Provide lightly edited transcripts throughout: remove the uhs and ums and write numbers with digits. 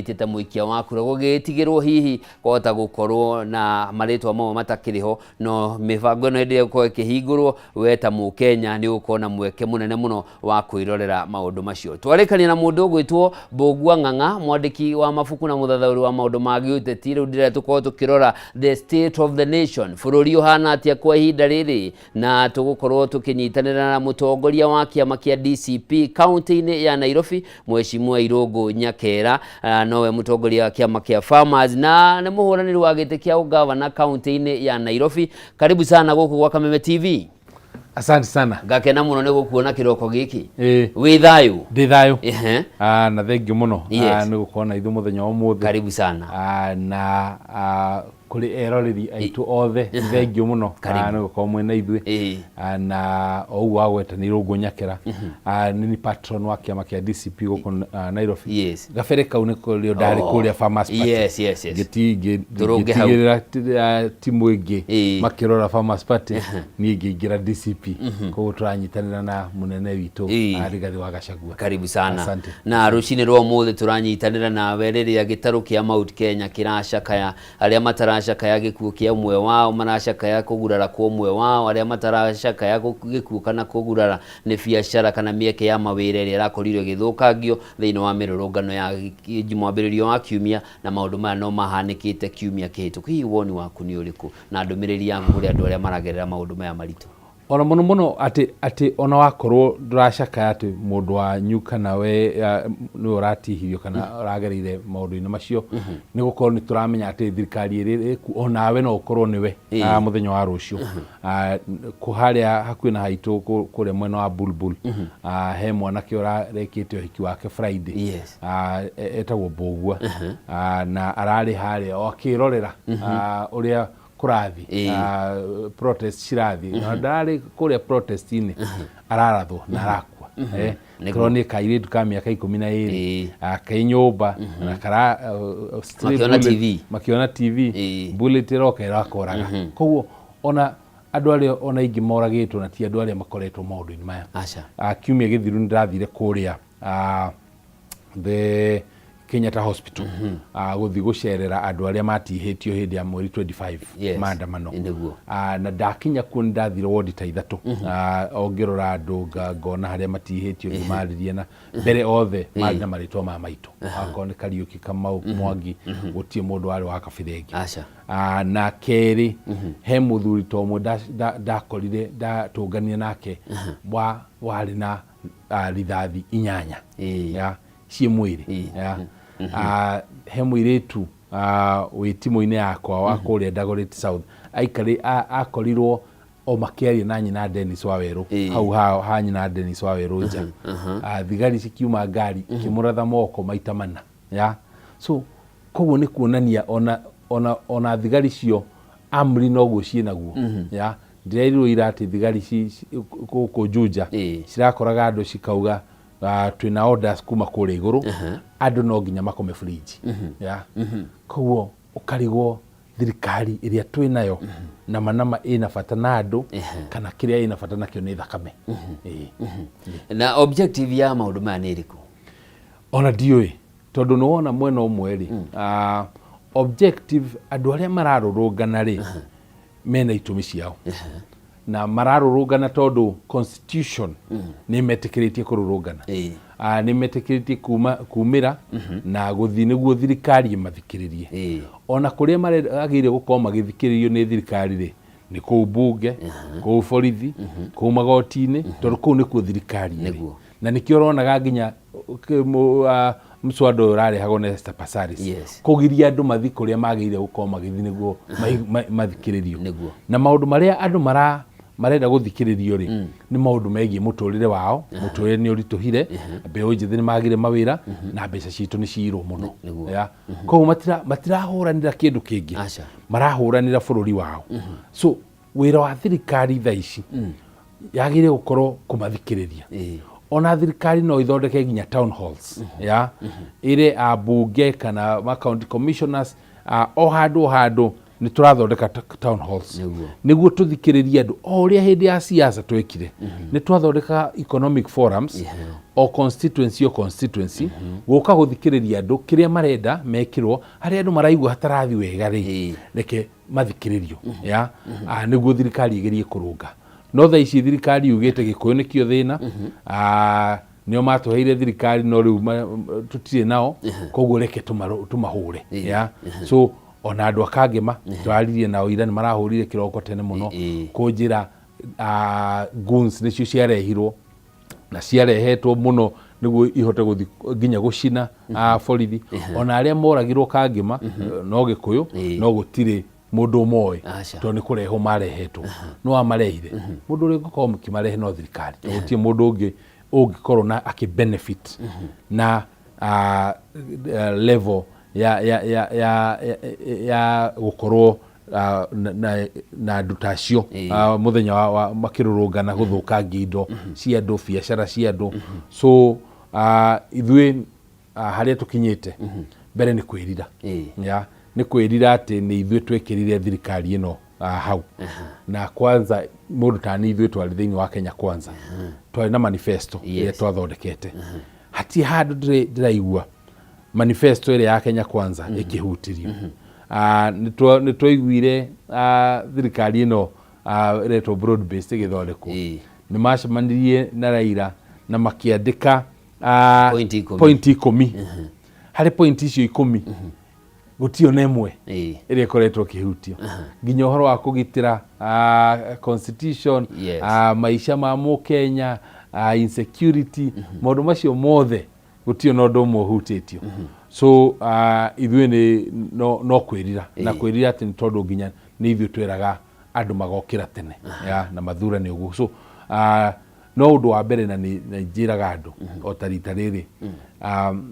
witete muikia waku gugitigirwo hihi kohota gukorwo na maritwa mamwe matakiriho no mibango no ende ko ikihingurwo weta mu Kenya ni ukona mweke munene muno wa kwirorera maundu macio. Twarekania na mundu ugwitwo Mbugua Ng'ang'a, mwandiki wa mafuku na muthathauri wa maundu magi uteti. Riu ndire tukorwo tukirora the state of the nation, bururi uhana atia kwa ihinda riri, na tugukorwo tukinyitanira na mutongoria wa kiama kia DCP county-ini ya Nairobi, Mheshimiwa Irungu Nyakera, nowe mutongoria wa kiama kia Farmers na ni muhuraniri wa giti kia ugavana county-ini ya Nairobi. Karibu sana guku gwa Kameme TV. Asante sana. Gakena muno ni gukuona kiroko giki. Wi thayu. Ndi thayu. Na thengiũ muno. Ni gukuona ithu muthenya ũmũthĩ. Karibu sana. Na kuri eroreri aitu othe thengiũ muno. Ni gukorwo mwena ithuĩ. Na ogu wa gwetana Irungu Nyakera. Ni patron wa kiama kia DCP guku Nairobi. Gabere kau nĩ kũrĩa ndarĩ kũrĩa Farmers Party. Yes. Gĩtigĩrĩra timu ĩngĩ makĩrora Farmers Party ni ngĩingĩra DCP. Koguo turanyitanĩra na munene witũ Rigathi wa Gachagua. Karibu sana. Asante. Na rucini rwa mũthĩ turanyitanĩra nawe rĩrĩa gĩtarũ kĩa Mount Kenya kĩracakaya, arĩa mataracakaya gĩkuũ kĩa ũmwe wao maracakaya kũgurara kwa ũmwe wao, arĩa mataracakaya gĩkuũ kana kũgurara nĩ biacara kana mĩeke ya mawĩra ĩrĩa ĩrakorirwo ĩgĩthũkangio thĩinĩ wa mĩrũrũngano ya mwambĩrĩrio wa kiumia, na maũndũ maya no mahanĩkĩte kiumia kĩhĩtũku. Hihi woni waku nĩ ũrĩkũ na ndũmĩrĩri yaku kũrĩ andũ arĩa maragerera maũndũ maya maritũ? Ona muno ati ona wakorwo nduracakaya ati mundu wa nyuka nawe ni uratihithio kana uragereire maundu-ini macio ni gukorwo ni turamenya ati thirikari iri ona we no ukorwo niwe muthenya wa rucio kuharia hakuhi na haitu kuria mwena wa Bulbul he mwanake urarekete uhiki wake Friday etagwo Mbugua na arari haria akirorera uria kurathi protest shirathi na ndari kuria protest-ini ararathwo na arakua kroni kaire dukamia kai 12 kai nyumba na kara makiona TV bullet rock irakoraga. Koguo ona andu aria ona ingi moragitwo na ti andu aria makoretwo maundu-ini maya. Kiumia githiru ndirathire kuria the Kenyatta Hospital guthi gucerera andu aria matihitio hindi ya mweri 25 maandamano. Na ndakinya ku ndathire ward ta ithatu ongirora andu ngona haria matihitio imaririe na mbere othe mari na maritwa ma maitu akone Kariuki Kamau Mwangi gutie mundu wari wa Kabirengi na keri he muthuri to mwe ndakorire ndatungania nake wari na rithathi 8 ya cie mwiri he muiretu witimu-ini yakwa wa kuria Dagoretti South aikari akorirwo o makiaria na nyina Dennis Waweru hau ha nyina Dennis Waweru nja thigari cikiuma ngari kimuratha moko maita mana so koguo ni kuonania ona thigari cio amri no gucie naguo ndirerirwo irati thigari ku Juja cirakoraga andu cikauga twina orders kuma kure iguru andu no nginya makome fridge koguo ukarigwo thirikari iria twinayo nama ina bata na andu kana kiria ina bata nakio ni thakame. Na objective ya maundu maya ni iriku? Ona ndioi tondu no wona mwena umwe ri objective andu aria mararurungana ri mena itumi ciao na mararurungana tondu constitution ni metikiritie kururungana ni metikiritie kumira na guthi niguo thirikari mathikiririe ona kuria maragire gukorwo magithikiririo ni thirikari ri ni ku bunge ku borithi ku magoti-ini tondu ku ni ku thirikari na nikio uronaga nginya mswado urarehagwo na Esther Passaris kugiria andu mathi kuria magire gukorwo magithi niguo mathikiririo na maundu maria andu marenda guthikiririo ri ni maundu megie muturire wao muturire ni urituhire mbeu njithi ni magire mawira na mbeca citu ni ciiru muno koguo matirahuranira kindu kingi marahuranira bururi wao so wira wa thirikari tha ici yagire gukorwo kumathikiriria ona thirikari no ithondeke nginya town halls ire abunge kana county commissioners o handu ni turathondeka town halls niguo tuthikiririe andu o uria hindi ya siasa twekire ni twathondeka economic forums o constituency guka guthikiriria andu kiria marenda mekirwo hari andu maraigua hatarathi wega ri reke mathikiririo ya niguo thirikari igerie kurunga no tha ici thirikari yugite Gikuyu nikio thina nio matuheire thirikari no riu tutire nao koguo reke tumahure ya so ona andu akangema twaririe nao ira ni marahurire kiroko tene muno kunjira guns nicio ciarehirwo na ciarehetwo muno niguo ihote guthi nginya gucina borithi ona aria moragirwo kangema no Gikuyu no gutire mundu moy to ni kureho marehetwo no amarehire mundu uri gukorwo mukimarehe no thirikari gutie mundu ungi ungikorwo na akibenefit na level ya gukorwo na ndutacio muthenya wa makirurungana guthukangia indo cia andu biacara cia andu so ithui haria tukinyite mbere ni kwirira ya ni kwirira ati ni ithui twekirire thirikari ino hau na kwanza mundu tani ithui twari thiini wa Kenya Kwanza twari na manifesto ya twathondekete hati handu ndiraigua manifesto ile ya Kenya Kwanza ikihutirio ni twaiguire thirikari ino retwo broad based igithondekwo ni macemanirie na Raila na makiandika point 10 hari point icio 10 gutio nemwe ire koretwo kihutio nginya horo wa kugitira constitution maisha ma mu Kenya insecurity maundu macio mothe gutio no ndo muhutitio so ithui ni no kwirira na kwirira ati tondu nginya ni ithui tweraga andu magokira tene ya na mathura ni uguo so no undu wa mbere na ni njiraga andu o tarita riri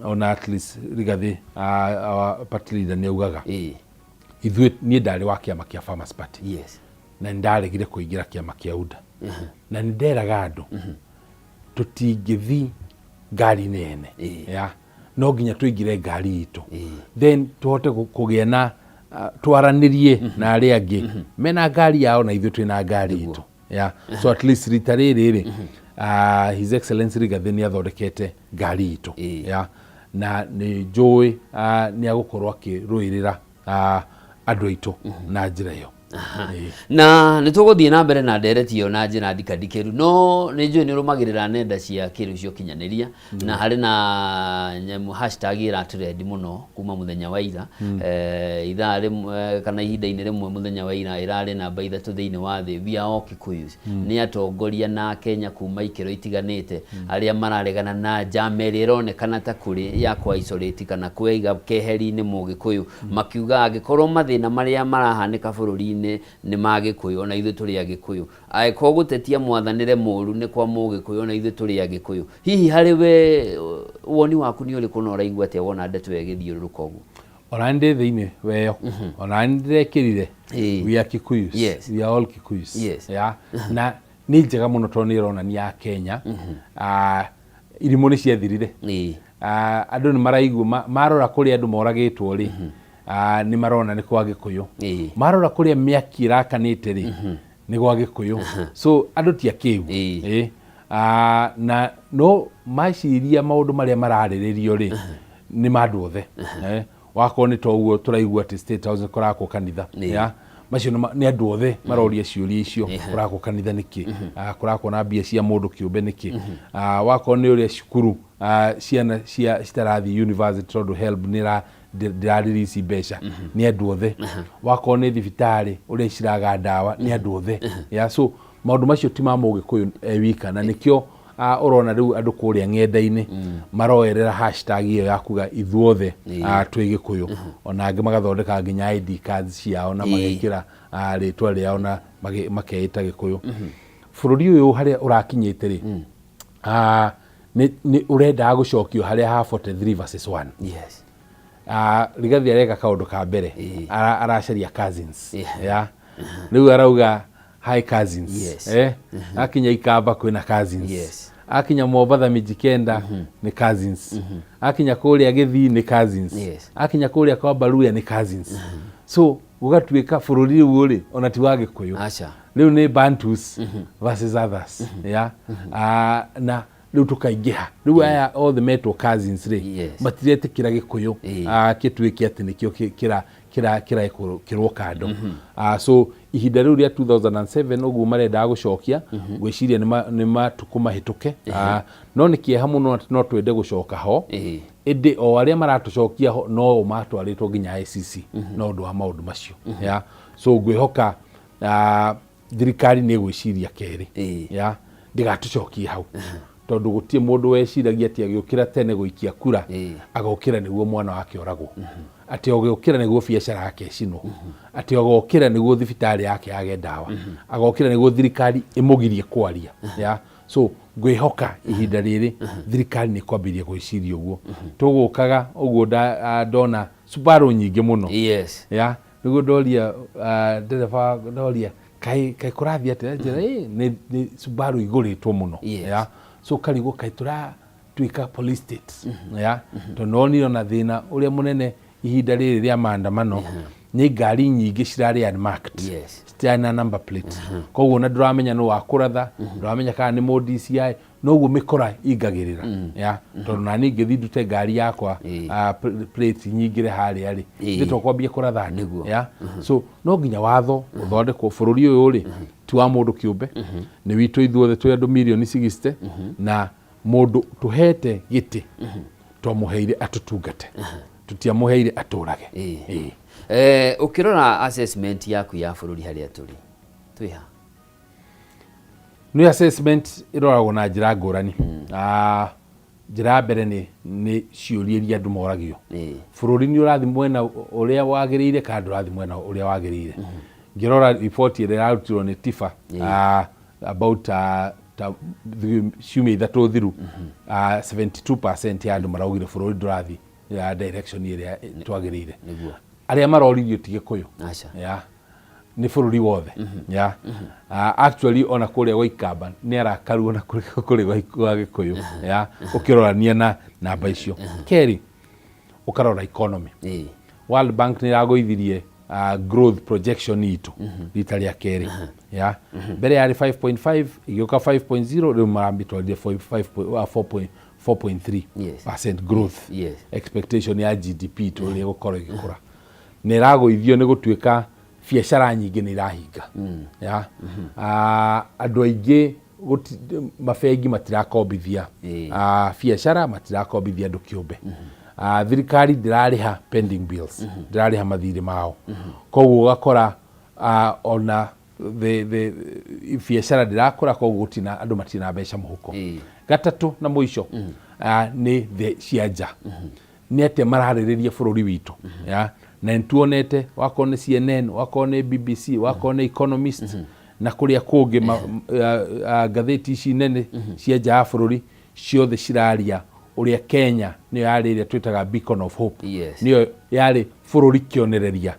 ona at least Rigathi party leader ni ugaga ithui ni ndari wa kiama kia Farmers Party na ndaregire kuingira kiama kia UDA na nderaga andu tutingithi ngari nene ya no nginya tuingire ngari itu then tuhote kugia na twaranirie na aria angi mena ngari yao na ithu twina ngari itu ya so at least ritariri his excellency Rigathi ni athondekete ngari itu ya na ni joy ni agukorwo akiruirira andu aitu na njira iyo na nituguthie na mbere na ndereti yo na njira ndikadikiru no ninjui ni rumagirira nenda cia kiru cio kinyaniria na hari na nyamu hashtag ira trend muno kuma muthenya wa ira ithaa rimwe kana ihinda-ini rimwe muthenya wa ira irari namba 3 thiini wa thi via all Kikuyus ni atongoria na Kenya kuma ikiro itiganite aria mararegana na jameri ironekana ta kuri ya kwa isolate kana kweiga keheri-ini mu Gikuyu makiuga agikorwo mathina maria marahanika bururi ni magikuyu na ithu turi agikuyu aiko gutetia mwathanire muru ni kwa mugikuyu na ithu turi agikuyu hihi hari we woni waku ni uri kuna uraigua ati wona ndeto egithiururuka ugu ona ndi thiini weyo ona ndirekirire we are Kikuyus we are all Kikuyus ya na ni njega muno to ni irona ni ya Kenya irimu ni ciathirire andu ni maraigua marora kuri andu moragitwo ri ni marona ni kwa Gikuyu marora kuria miaki irakanite ri ni kwa Gikuyu so andu ti akiu na no maciria maundu maria marariririo ri ni mandu othe wako ni to uguo turaigua ati State House korako kanitha ya macio ni andu othe maroria ciuria icio korako kanitha niki korako na mbia cia mundu kiumbe niki wako ni uria cukuru ciana cia starathi university to help nira ndiraririci mbeca ni andu othe wako ni thibitari uria ciraga ndawa ni andu othe ya so maundu macio ti ma Mugikuyu wika na nikio urona riu andu kuria ng'enda-ini maroerera hashtag iyo ya kuga ithuothe twi Gikuyu ona angi magathondeka nginya ID cards ciao na magekira ritwa riao na makeita Gikuyu bururi uyu haria urakinyite ri ni urenda gucokio haria ha 43:1 Rigathi areka kaundu ka mbere aracaria cousins ya riu arauga hi cousins akinya Ikamba kwina cousins akinya Mombatha Mijikenda ni cousins akinya kuria Githii ni cousins akinya kuria kwa Baruya ni cousins so gugatuika bururi riu ri ona ti wa Gikuyu riu ni Bantus versus others na riu tukaingiha riu aya all the metal cousins ri matiretikira Gikuyu kituike ati nikio kirwo kando so ihinda riu ria 2007 uguo marenda gucokia gwiciria ni matuku mahituke no ni kieha muno no twende gucoka ho indi o aria maratucokia ho no matwaritwo nginya ICC no ndu wa maundu macio so ngwihoka thirikari ni gwiciria keri ndigatucokie hau tondu gutie mundu weciragia ati agiukira tene guikia kura agokira niguo mwana wake oragwo ati agokira niguo biacara yake cino ati agokira niguo thibitari yake age ndawa agokira niguo thirikari imugirie kwaria so ngwihoka ihinda riri thirikari ni kwambiria gwiciria uguo tugukaga uguo ndona Subaru nyingi muno niguo ndoria ndereba ndoria kai kurathia ati ni Subaru iguritwo muno so karigo kaitura tuika police state to noni ona thina uria munene ihinda riri ria maandamano ni ngari nyingi cirari unmarked citina number plate koguo na nduramenya no wakuratha nduramenya kana ni mo DCI noguo mikora ingagirira to nani ngithi ndute ngari yakwa plate nyingire haria ri nditokwambia kuratha so no nginya watho uthondekwo bururi uyu ri ti wa mundu kiumbe ni witu ithuothe twi andu milioni 60 na mundu tuhete giti twamuheire atutungate tutiamuheire aturage ukirora assessment yaku ya bururi haria turi twiha ni assessment iroragwo na njira ngurani njira mbere ni ciuria andu moragio bururi ni urathi mwena uria wagirire kana urathi mwena uria wagirire ngirora report ire yarutirwo ni Tifa about ciumia ithatu thiru 72% ya andu maraugire bururi ndurathi direction iria twagirire aria maroririo ti Gikuyu ni bururi wothe actually ona kuria gwa Ikamba ni arakaru ona kuria gwa Gikuyu ukirorania na namba icio keri ukarora economy World Bank ni ragoithirie growth projection itu rita ria keri mbere yari 5.5 igioka 5.0 riu marambitwa 4.3% growth expectation ya GDP to ria gukora igikura ni ragoithio ni gutuika biacara nyingi ni rahinga andu aingi mabengi matirakombithia biacara matirakombithia andu kiumbe thirikari ndirariha pending bills ndirariha mathiri mao koguo ugakora ona the biacara ndirakora koguo gutina andu matina mbeca muhuko gatatu na muico ni the cianja ni ate maraririria bururi witu na ntuonete wakone CNN wakone BBC wakone Economist na kuria kungi gatheti ici nene cia nja ya bururi ciothe ciraria uria Kenya ni yarire twitaga beacon of hope ni yari bururi kionereria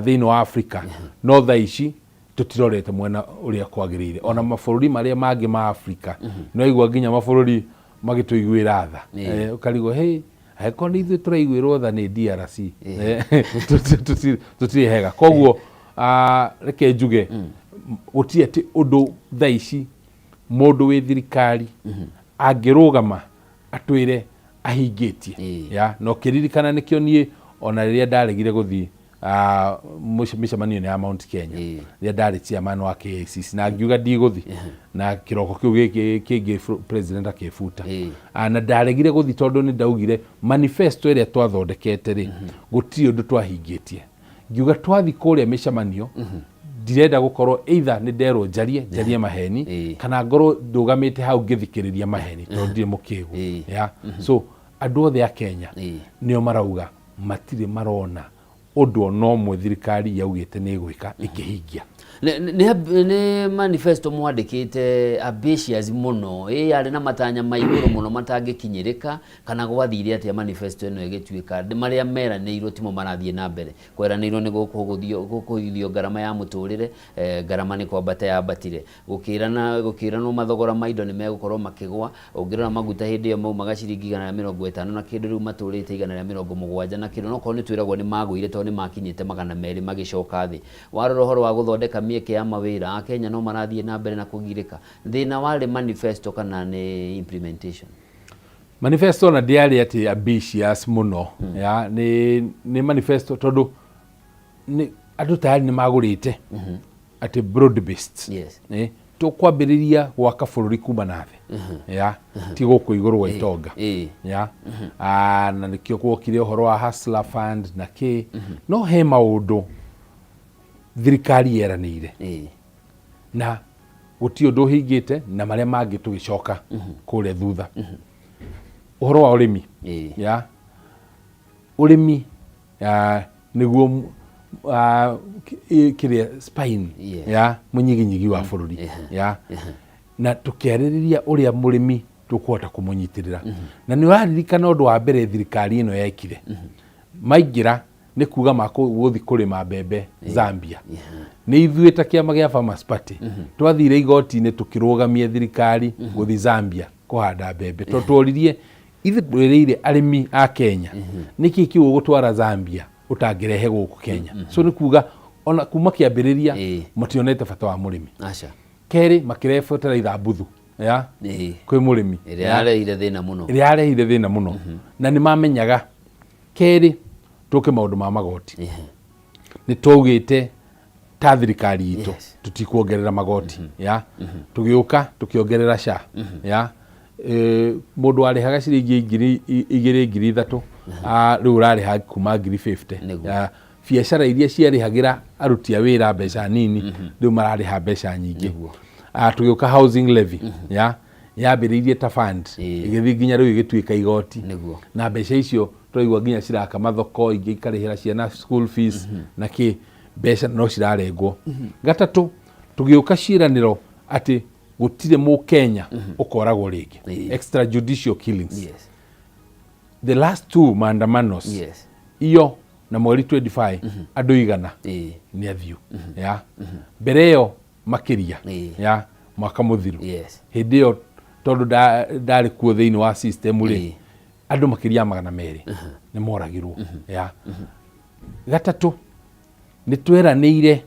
thini wa Africa no tha ici tutirorete mwena uria kwagirire ona mabururi maria mangi ma Africa no igwa nginya mabururi magituiguira tha ukarigo hey aikoni ithu turaiguirwo tha ni DRC tutirihega koguo reke njuge utie ti undu tha ici mundu wi thirikari angirugama atwire ahingitie no kiririkana nikio nie ona riria ndaregire guthi mishamanio ya Mount Kenya riria ndari chairman wa KICC na ngiuga ndiguthi na kiroko kiu giki president akifuta na ndaregire guthi tondu ni ndaugire manifesto iria twathondekete ri gutiri undu twahingitie ngiuga twathi kuria mishamanio ndirenda gukorwo either ni ndero njarie maheni kana ngorwo ndugamite hau ngithikiriria maheni tondu ndire mukigu so andu othe a Kenya nio marauga matire marona undu no mwe thirikari yaugite ni gwika ikihingia ni manifesto mwandikite ambitious muno yari na matanya maiguru muno matangikinyirika kana gwathire atia manifesto eno igituika maria mera ni iro timo marathie na mbere kwera ni iro ni gukuthio garama ya muturire garama ni kwambata ya batire gukira no mathogora maindo ni megukorwo makigwa ungirora maguta hindi yo mau magaciringi 150 na kindu riu maturite 170 na kindu no ko ni twiragwo ni maguire nĩ makinyĩte 200 magicoka thĩ. Warora ũhoro wa gũthondeka mĩeke ya mawĩra, Akenya no marathiĩ na mbere na kũgirĩka. Thĩna warĩ manifesto kana nĩ implementation? Manifesto na ndiarĩ ati ambitious muno ya ni manifesto tondu ni andu tayari ni magurite ati broad based. Yes. Tukwambĩrĩria gwaka bũrũri kuma na thĩ ya ti gũkũ igũrũ wa itonga ya na nĩkĩo gwokire ũhoro wa Hustler Fund na kĩ no he maũndũ thirikari yeranĩire na gũtirĩ ũndũ ũhingĩte na marĩa mangĩ tũgĩcoka kũrĩa thutha. Ũhoro wa ũrĩmi ya ũrĩmi nĩguo kĩrĩa spine ya mũnyiginyigi wa bũrũri ya na tũkĩarĩrĩria ũrĩa mũrĩmi tũkũhota kũmũnyitĩrĩra. Na nĩ waririkana ũndũ wa mbere thirikari ĩno yekire maingĩra nĩ kuga gũthiĩ kũrĩma mbembe Zambia. Nĩ ithuĩ ta kĩama gĩa Farmers Party twathire igoti-inĩ tũkĩrũgamia thirikari gũthiĩ Zambia kũhanda mbembe tondũ tworirie ithuĩ arĩmi a Kenya nĩkĩ kĩu gũtwara Zambia utangĩrehe gũkũ Kenya. So nĩ kuga ona kuma kĩambĩrĩria mationete bata wa mũrĩmi. Aca Kerĩ makĩrehe fertilizer mbuthu ya kwĩ mũrĩmi ĩrĩa yarehire thĩna mũno, na nĩ mamenyaga. Kerĩ tũke maũndũ ma magoti nĩ twaugĩte ta thirikari itũ tũtikuongerera magoti ya tũgĩũka tũkĩongerera SHA ya mũndũ warĩhaga ciringi 2,000 rĩu ũrarĩha kuma 50,000. Biacara iria ciarĩhagĩra aruti a wĩra mbeca nini rĩu mararĩha mbeca nyingĩ. Tũgĩũka housing levy ya yambĩrĩirie ta fund igĩthiĩ nginya rĩu igĩtuĩka igoti na mbeca icio twaigua nginya ciraka mathoko, ingĩ ikarĩhĩra ciana school fees na kĩ mbeca no cirarengwo. Gatatũ tũgĩũka ciĩranĩro atĩ gũtirĩ Mũkenya ũkoragwo rĩngĩ, extrajudicial killings. The last 2 maandamanos iyo na mweri 25 andũ 100 nĩ athiũ ya mbere ĩyo makĩria ya mwaka mũthiru. Hĩndĩ ĩyo tondũ ndarĩ kuo thĩinĩ wa system rĩ andũ makĩria 200 nĩ moragirwo ya. Gatatũ nĩ tweranĩire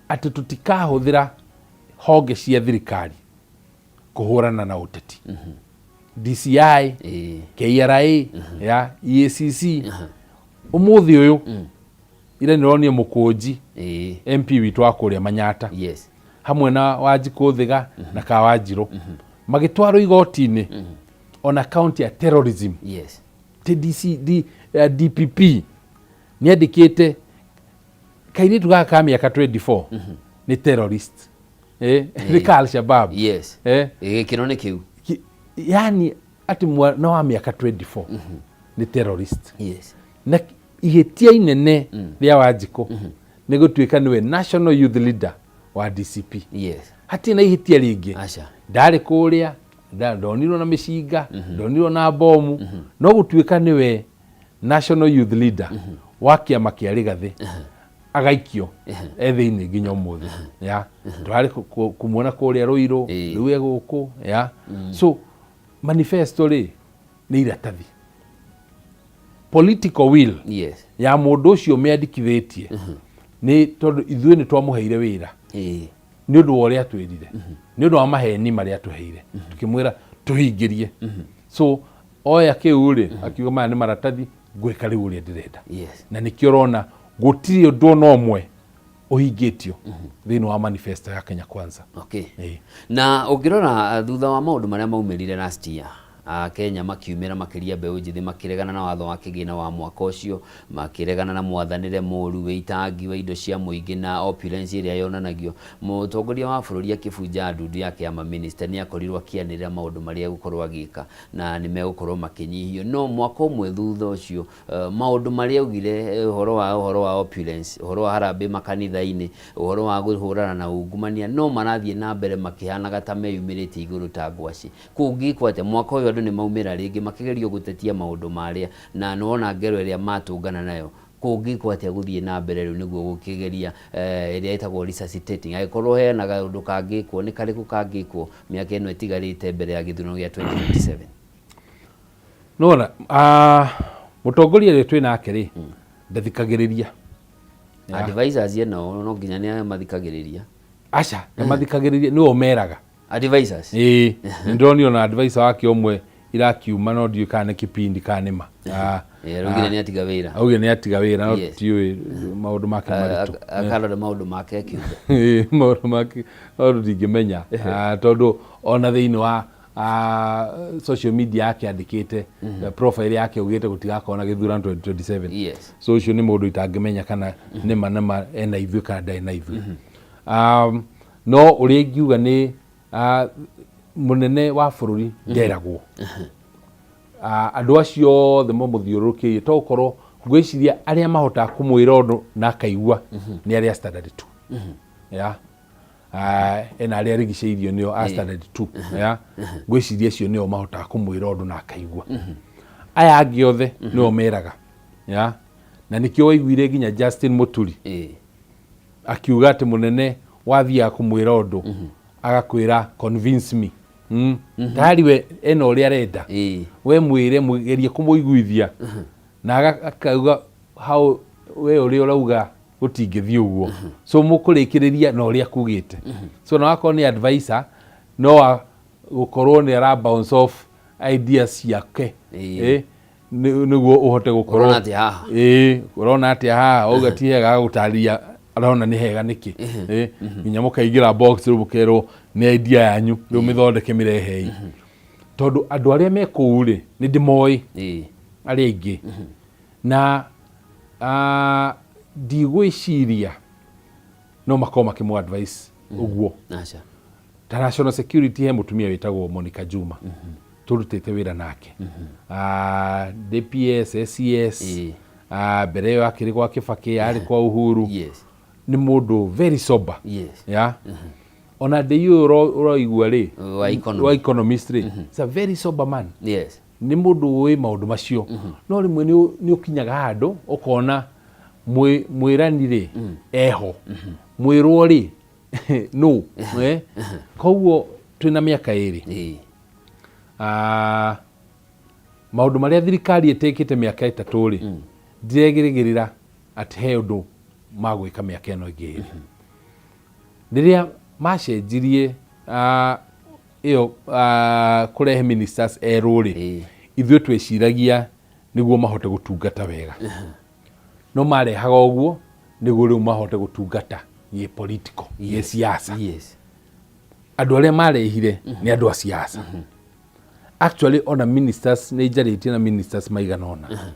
atĩ tũtikahũthĩra honge cia thirikari kũhũrana na ũteti. DCI, KRA ya EACC ũmũthĩ ũyũ ira nĩronio Mũkũnji MP witũ wa kũrĩa Manyata hamwe na Wanjikũ Thĩga na Kawanjirũ magĩtwarwo igoti-inĩ on account ya terrorism. DPP nĩandĩkĩte kairĩtu gaka ka mĩaka 24 nĩ terrorist nĩ Al-Shabaab gĩkĩro nĩ kĩu, yani ati mwana wa mĩaka 24 nĩ terrorist. Na ihĩtia inene rĩa Wanjikũ nĩ gũtuĩka nĩwe national youth leader wa DCP. Hatirĩ na ihĩtia rĩngĩ, ndarĩ kũrĩa ndonirwo na mĩcinga ndonirwo na bomu, no gũtuĩka nĩwe national youth leader wa kĩama kĩa Rigathĩ agaikio thĩinĩ nginya ũmũthĩ ya twarĩ kumuona kũrĩa Rũirũ rĩu gũkũ ya. So manifesto rĩ nĩ iratathi, political will ya mũndũ ũcio meandĩkithĩtie nĩ tondũ ithuĩ nĩ twamũheire wĩra nĩ ũndũ wa ũrĩa twĩrire, nĩ ũndũ wa maheni marĩa tũheire tukĩmwĩra tũhingĩrie. So oya kĩu rĩ akiuga maya nĩ maratathi gwĩka rĩu ũrĩa ndĩrenda, na nĩkĩo ũrona gũtirĩ ũndũ ona ũmwe ũhingĩtio thĩinĩ wa manifesto ya Kenya Kwanza. Na ũngĩrora thutha wa maũndũ marĩa maumĩrire last year, Kenya makiumĩra makĩria mbeũ njĩthĩ makĩregana na watho wa kĩgĩna wa mwaka ũcio, makĩregana na mwathanĩre mũru, wĩitangi wa indo cia mũingĩ na opulence ĩrĩa yonanagio. Mũtongoria wa bũrũri akĩbunja ndundu yake ya maminista nĩ akorirwo akĩanĩrĩra maũndũ marĩa gũkorwo agĩka na nĩ megũkorwo makĩnyihio. No mwaka ũmwe thutha ũcio maũndũ marĩa augire ũhoro wa opulence, ũhoro wa harambĩ makanitha-inĩ, ũhoro wa kũhũrana na ungumania no marathiĩ na mbere makĩhanaga ta meyumĩrĩte igũrũ ta ngwaci. Kũngĩkwo atĩ mwaka ũyũ andũ nĩ maumĩra rĩngĩ makĩgerio gũtetia maũndũ marĩa na nĩwona ngero ĩrĩa matũngana nayo, kũngĩkwo atĩa gũthiĩ na mbere rĩu nĩguo gũkĩgeria ĩrĩa ĩtagwo resuscitating, agĩkorwo hena kaũndũ kangĩkwo nĩ karĩkũ kangĩkwo mĩaka ĩno ĩtigarĩte mbere ya gĩthurano gĩa 2027? Nona mũtongoria ũrĩa twĩ nake rĩ ndathikagiriria advisors eno no nginya ne mathikagiriria acha na mathikagiriria ni omeraga advisors ndonio na advisor wake omwe irakiuma no ndiu kana kipindi kanema rugire ni atiga wira auge ni atiga wira no tiwe maundu make maritu akalo maundu make kiuga maundu make oru ndingimenya tondu ona thiini wa social media yake andikite profile yake ugite gutigakona githurano 2027 so ucio ni mundu itangimenya kana nema ena ithu kana ndai na ithu no uri ingiuga ni munene wa bururi nderagwo andu acio the momuthiurukirie to korwo ngwiciria aria mahota kumwira undu na kaigua ni aria standard 2 ya ena aria rigiceirio nio a standard 2 ya ngwiciria cio nio mahota kumwira undu na kaigua aya angi othe nio meraga ya na nikio waiguire nginya Justin Muturi akiuga ati munene wathia kumwira undu agakwira convince me tari we eno uri arenda we mwire mwigerie kumuiguithia na akauga how we uri urauga gutingithie uguo so mukurikiriria no uri akugite so no akoni ni advisor no gukorwo ni ara bounce off ideas yake niguo uhote gukorwo urona ati haha ugatiega gutaria arona ni hega niki nginya mukaigira box rubukero ni idea yanyu ru mithondeke mirehei tondu andu aria mekuri ni ndimoi ari ingi na ndigwiciria no makoma kimu advice uguo acha national security he mutumia witagwo Monica Juma turutite wira nake DPS SES mbere yo akiri kwa Kibaki ari kwa Uhuru ni mundu very sober ya ona de yo igua ri wa economist ri it's a very sober man ni mundu we maundu macio no rimwe ni ukinyaga handu ukona mwirani ri eho mwirwo ri no koguo twina miaka iri maundu maria thirikari etekite miaka 3 ri ndiregirigirira ati he undu magwika miaka eno ingi riria macenjirie iyo kurehe ministers eruri ithuĩ tweciragia niguo mahote gutungata wega no marehaga uguo niguo riu mahote gutungata ye political ye siasa andu aria marehire ni andu a siasa actually ona ministers ni njaritie na ministers maiganona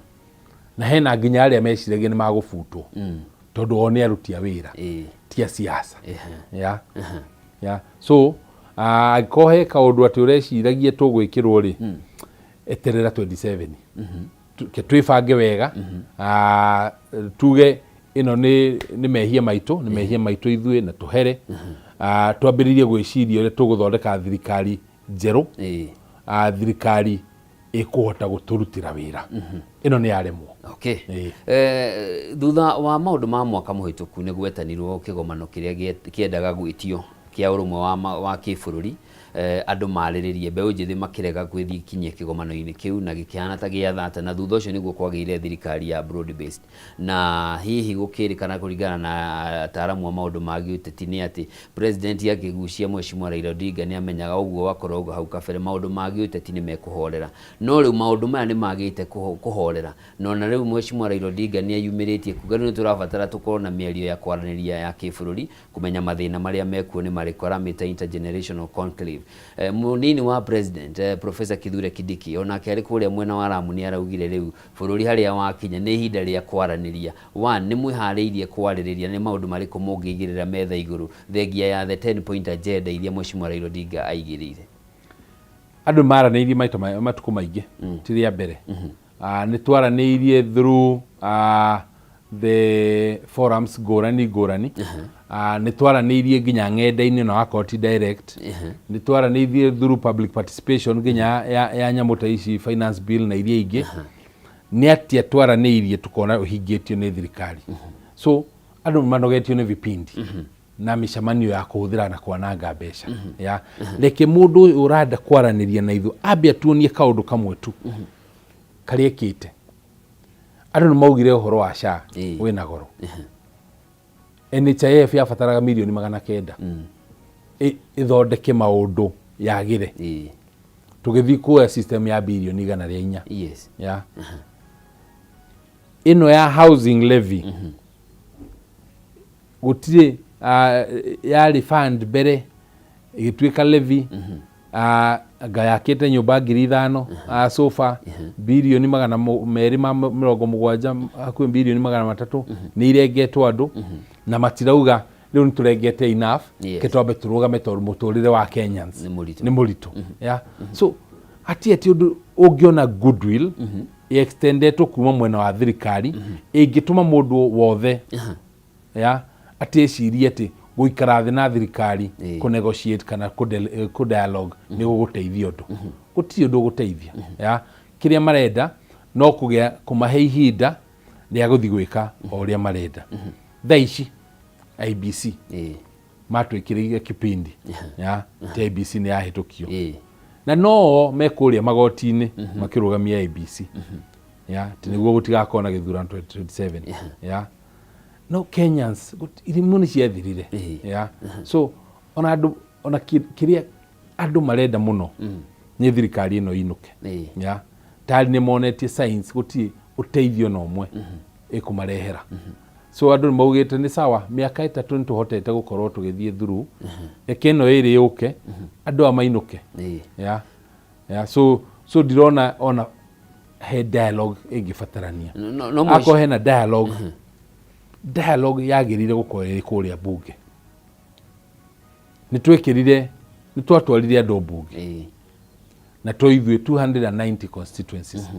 na hena nginya aria meciragia ni magufutwo tondu oni arutia wira tia siasa ya so kohe kaundu ati ureciragia tugwikirwo ri eterera 27 ke twifange wega tuge ino ni mehia maitu ithuĩ na tuhere twambiririe gwiciria uri tuguthondeka thirikari njeru thirikari ikuhota guturutira wira ino ni aremwo thutha wa maundu ma mwaka muhituku ni gwetanirwo kigomano kiria kiendaga gwitio kia urumwe wa kibururi andu mariririe mbeu njithi makirega gwithii kinye kigomano-ini kiu na gikihana ta giathata na thutha ucio niguo kwageire thirikari ya broad based na hihi gukirikana kuringana na ataramu wa maundu magi uteti ni ati president yakigucia Mheshimiwa Raila Odinga ni amenyaga uguo wakorogo hau kabere maundu magi uteti ni mekuhorera no riu maundu maya ni magite kuhorera no na riu Mheshimiwa Raila Odinga ni ayumiritie kuga ni turabatara tukorwo na mĩario ya kwaraniria ya kibururi kumenya mathina maria mekuo ni marikora meta intergenerational conclave munini wa president Professor Kithure Kindiki ona kari kuria mwena wa Lamu ni araugire riu bururi haria wakinya ni ihinda ria kwaraniria ni mwihariirie kwaririria ni maundu mariku mungigirira metha iguru thengia ya the 10 point agenda iria Mheshimiwa Raila Odinga aigirire andu maraniirie matuku maingi tiria mbere ni twaraniirie through the forums ngurani ni twaraniirie nginya ng'enda-ini na Court Direct ni twaraniirie through public participation nginya ya nyamuta ici finance bill na iria ingi ni atia twaraniirie tukona uhingitio ni thirikari so andu manogetio ni vipindi na micamanio ya kuhuthira na kwananga mbeca ya leke mundu urada kwaraniria na ithu ambia tuonie kaundu kamwe tu kariekite andu ni maugire uhoro wa SHA wina goro NHIF yabataraga milioni 900 ithondeke maundu yagire tugithi kuoya system ya bilioni 104 yes ya ino ya housing levy gutire ya refund bere igituika levy gayakite nyumba 5,000 sofa bilioni 270 akwe bilioni 300 ni irengetwo andu na matirauga riu niturengete enough ketwambe turugame tondu muturire wa Kenyans ni muritu ya so ati undu ungiona goodwill extended kuma mwena wa thirikari ingituma mundu wothe ya ati ecirie ati guikara thi na thirikari ku negotiate kana ku dialogue ni guguteithia undu gutiri undu guteithia ya kiria marenda no kugia kumahe ihinda ria guthi gwika o ria marenda thaici IBC matwikiriire kipindi ya IBC ni yahitukio na no mekuria magoti-ini makirugamia IBC ya tiniguo gutigakona githurano 2027 ya no Kenyans irimuni ciathirire ya so ona kiria andu marenda muno ni thirikari ino inuke ya tari ni monetie science guti uteithio no mwe ikumarehera so andu maugite ni sawa miaka 3 nituhotete gukorwo tugithie through ekeno iri yuke andu amainuke ya so dirona ona he dialogue ingifatarania ako hena dialogue dialogue yagirire gukorera kuria bunge nitwatwarire andu bunge na toithwe 290 constituencies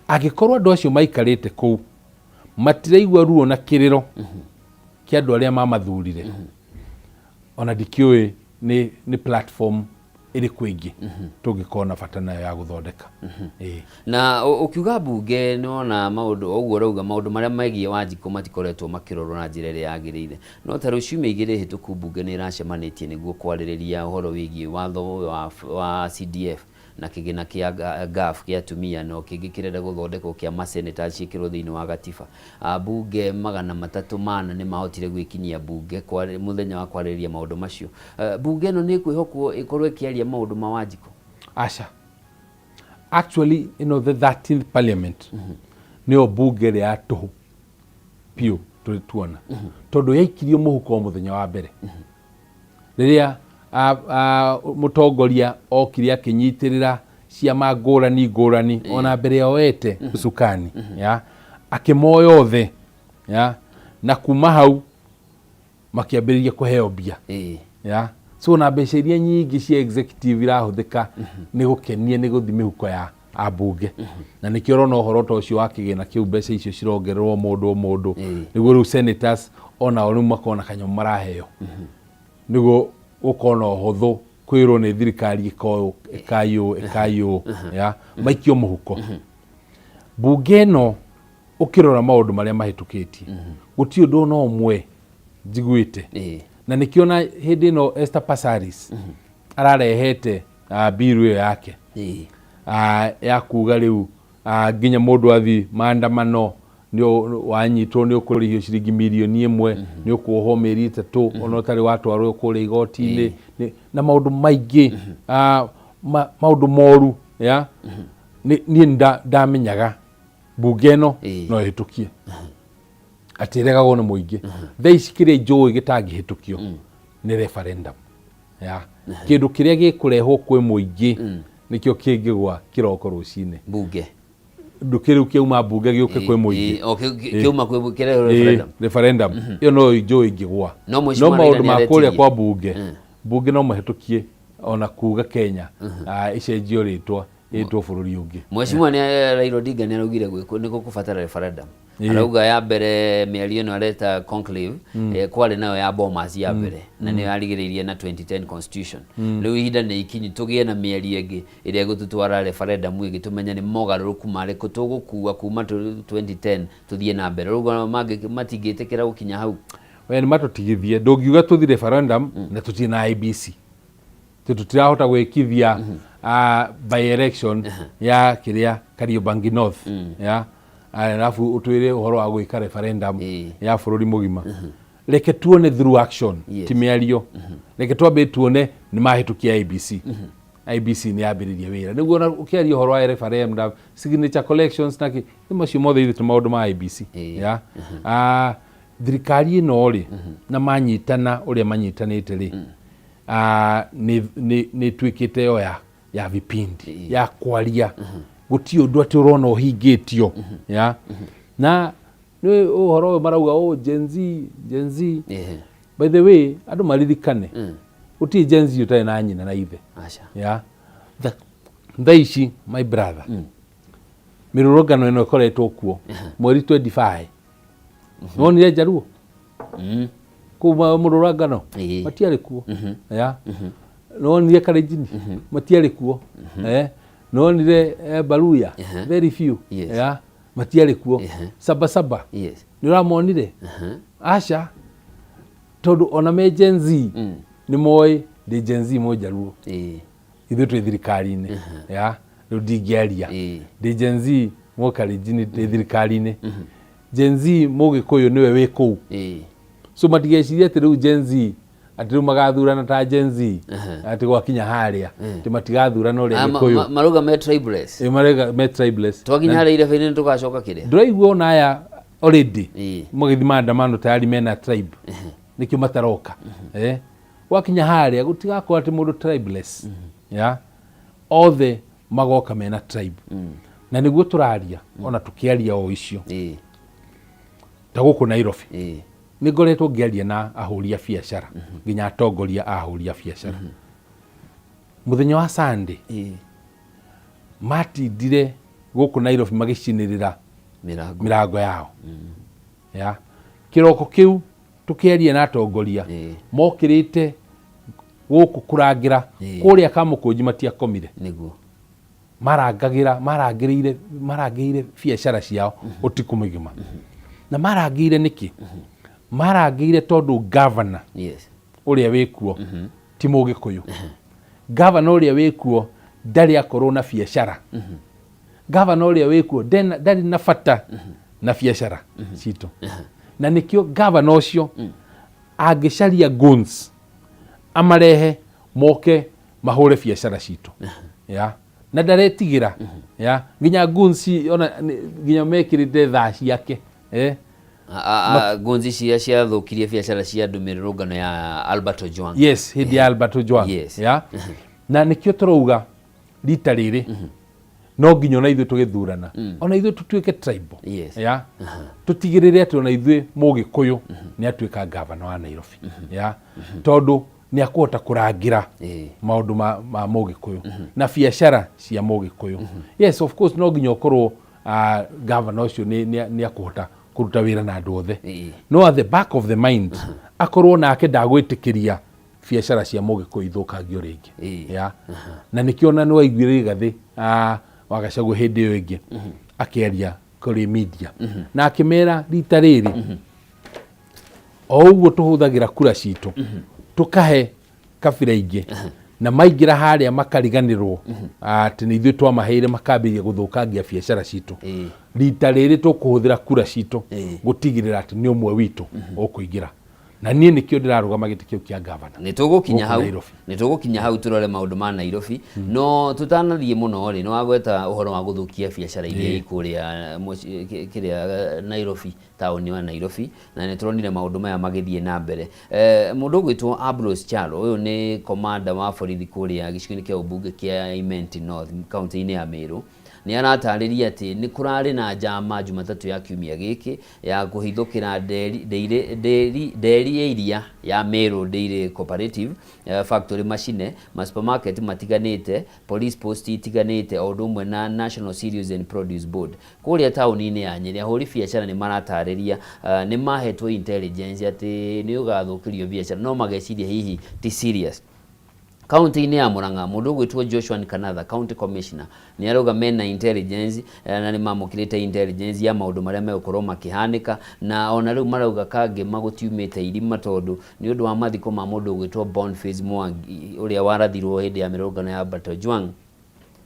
agikorwo andu acio maikarite kuu matiraigwa ruo na kiriro kia andu aria mamathurire ona dikiwe ni platform iri kwingi tungikona bata nayo ya guthondeka na ukiuga bunge nona maundu oguo rauga maundu maria megie Wanjiku matikoretwo makirorwo na njira iria yagirire no ta ruciume igire hituku bunge ni iracemanitie niguo kwaririria uhoro wigie watho wa CDF na kigina kia GAF kia tumia no kingi kirenda guthondekwo kia maseneta cikirwo thiini wa gatiba bunge 300 ni mahotire gwikinyia bunge kwa muthenya wa kwaririria maundu macio bunge no ni kwihokwo ikorwe kiaria maundu ma Wanjiku asha actually the 13th parliament ni bunge ria tuhu pio tuona tondu yaikirio muhuko muthenya wa mbere riria mutongoria okiri akinyitirira ciama ngurani ona mbere yoete usukani ya akimoyo othe ya na kuma hau makiambiriria kuheo bia ya so na mbeca iria nyingi cia executive irahuthika ni gukenie ni guthi mihuko ya abunge na nikio rona uhoro to ucio wakigina kiu mbeca icio cirongererwo mundu niguo riu senators ona ori makona kanyo maraheo niguo ukona hotho kwirwo ni thirikari ikayo ya maikio muhuko bunge no ukirora maundu maria mahitukitie guti undu no mwe njiguite na nikiona hindi no Esther Passaris ararehete biru yake ya kuga riu nginya mundu athi maandamano ni wanyitwo ni ukurihio ciringi milioni 1 ni ukuohwo meri 3 ona tari watu arwo kuri igoti-ini na maundu maingi maundu moru ya ni ndamenyaga bunge no hitukie atiregagwo ni muingi thaici kiria njui gitangihitukio ni referendum ya kindu kiria gikurehwo kwi muingi nikio kingigwa kiroko rucine bunge ndukiru kiuma bunge giuke kwi muingi kiuma kwi referendum iyo no njui ngigwa no maundu makuria kwa bunge bunge no mahitukie ona kuga Kenya icenjio ritwa bururi ungi Mheshimiwa ni Raila Odinga ni araugire niko kufatara referendum arauga ya mbere miario no areta conclave kwari nayo ya Bomas ya mbere na ni arigiririe na 2010 constitution riu ihinda ni ikinyi tugie na miario ingi iria gututwara referendum igi tumenya ni mogaruruku mariko tugukua kuma 2010 tuthie na mbere rugo matingitikira gukinya hau we ni matutigithie ndungiuga tuthi referendum na tutie na IBC tutirahota gwikithia by election ya kiria Kariobangi North ya alafu utwire uhoro wa gwika referendum ya bururi mugima reke tuone through action timiario reke twambe tuone ni mahitukia ABC IBC ni yambiririe wira niguo ukiaria uhoro wa referendum signature collections naki ni macio mothe ithu maundu ma IBC ya thirikari ino ri na manyitana uria manyitanite ri ni twikite yo ya vipindi ya kwaria guti undu ati urona uhingitio ya na ni uhoro marauga Gen Z by the way andu maririkane uti Gen Z utai na nyina na ithe ya thaici my brother mirurungano ino ikoretwo kuo mweri 25 nonire Jaruo kuma mururungano matiari kuo ya nonire Kalenjin matiari kuo nonire Baluya very few ya matiari kuo Saba niramonire aca tondu ona me Gen Z ni moy de Gen Z mo Jaruo ithu twi thirikari-ini ya riu ndingiaria de Gen Z mo Kalenjin de thirikari-ini Gen Z mo Gikuyu niwe wi kuu so matigeciria ati riu Gen Z ati riu magathurana ta Gen Z ati gwakinya haria ati matigathurana uria Gikuyu maruga me tribeless maruga me tribeless twakinya haria irebe ni tugacoka kire ndiraigua ona aya already mugithi maandamano tayari mena tribe nikio mataroka wakinya haria gutigakorwo ati mundu tribeless ya othe magoka mena tribe na niguo turaria ona tukiaria o icio ta guku Nairobi ni ngoretwo ngiaria na ahuri a biacara nginya atongoria ahuri a biacara muthenya wa Sunday matindire guku Nairobi magicinirira mirango yao ya kiroko kiu tukiaria na atongoria mokirite guku kurangira kuria Kamukunji matiakomire niguo marangirire biacara ciao utiku migima na marangire niki marangire tondu governor uria wikuo ti Mugikuyu governor uria wikuo ndari akorwo na biacara governor uria wikuo ndari na bata na biacara citu na nikio governor ucio angicaria guns amarehe moke mahure biacara citu ya na ndaretigira ya nginya guns ona nginya mekirite thaa ciake gonzi cia thukirie biacara cia ndumirurungano ya Albert Ojwang yes hindi ya Albert Ojwang ya na nikio turouga rita riri no nginya na ithu tugithurana ona ithu tutuike tribal ya tutigirire ati ona ithu Mugikuyu ni atuika governor wa Nairobi ya tondu ni akuhota kurangira maundu ma Mugikuyu na biacara cia Mugikuyu yes of course no nginya ukorwo governor ucio ni akuhota kuruta wira na andu othe no at the back of the mind akorwo nake ndagwitikiria biacara cia Mugikuyu ithukagio ringi ya na nikio na no aiguire gathi Wagacagua hindi iyo ingi akiaria kuri media na akimera rita riri o uguo tuhuthagira kura citu tukahe kabira ingi na maingira haria makariganirwo ati ni ithuĩ twamaheire makambiria guthukangia biacara citu rita riri tukuhuthira kura citu gutigirira ati ni umwe witu ukuingira na nie nikio ndirarugama giti kiu kia governor nitugukinya hau turore maundu ma Nairobi no tutanarie muno ri no wagweta uhoro wa guthukia biacara iria ikuria kiria Nairobi tauni wa Nairobi na nituronire maundu maya magithie na mbere mundu gwitwo Ambrose Chalo uyu ni commander wa borithi kuria gicigo-ini kia ubunge kia Imenti North county-ini ya Meru ni aratariria ati ni kurari na njama Jumatatu ya kiumia giki ya kuhithukira dairy area ya Meru Dairy Cooperative factory machine supermarket matiganite police post itiganite o ndumwe na National Cereals and Produce Board kuria tauni-ini ya Nyeri ahuri biacara ni maratariria ni mahetwo intelligence ati ni ugathukirio biacara no mageciria hihi ti serious County-ini ya Murang'a mundu gwitwo Joshua Nkanatha county commissioner ni aruga mena intelligence na ni mamukirite intelligence ya maundu maria megukorwo makihanika na ona riu marauga kange magutiumite irima tondu ni undu wa mathiko ma mundu gwitwo Boniface Mwangi uria warathirwo hindi ya mirungano ya Albert Ojwang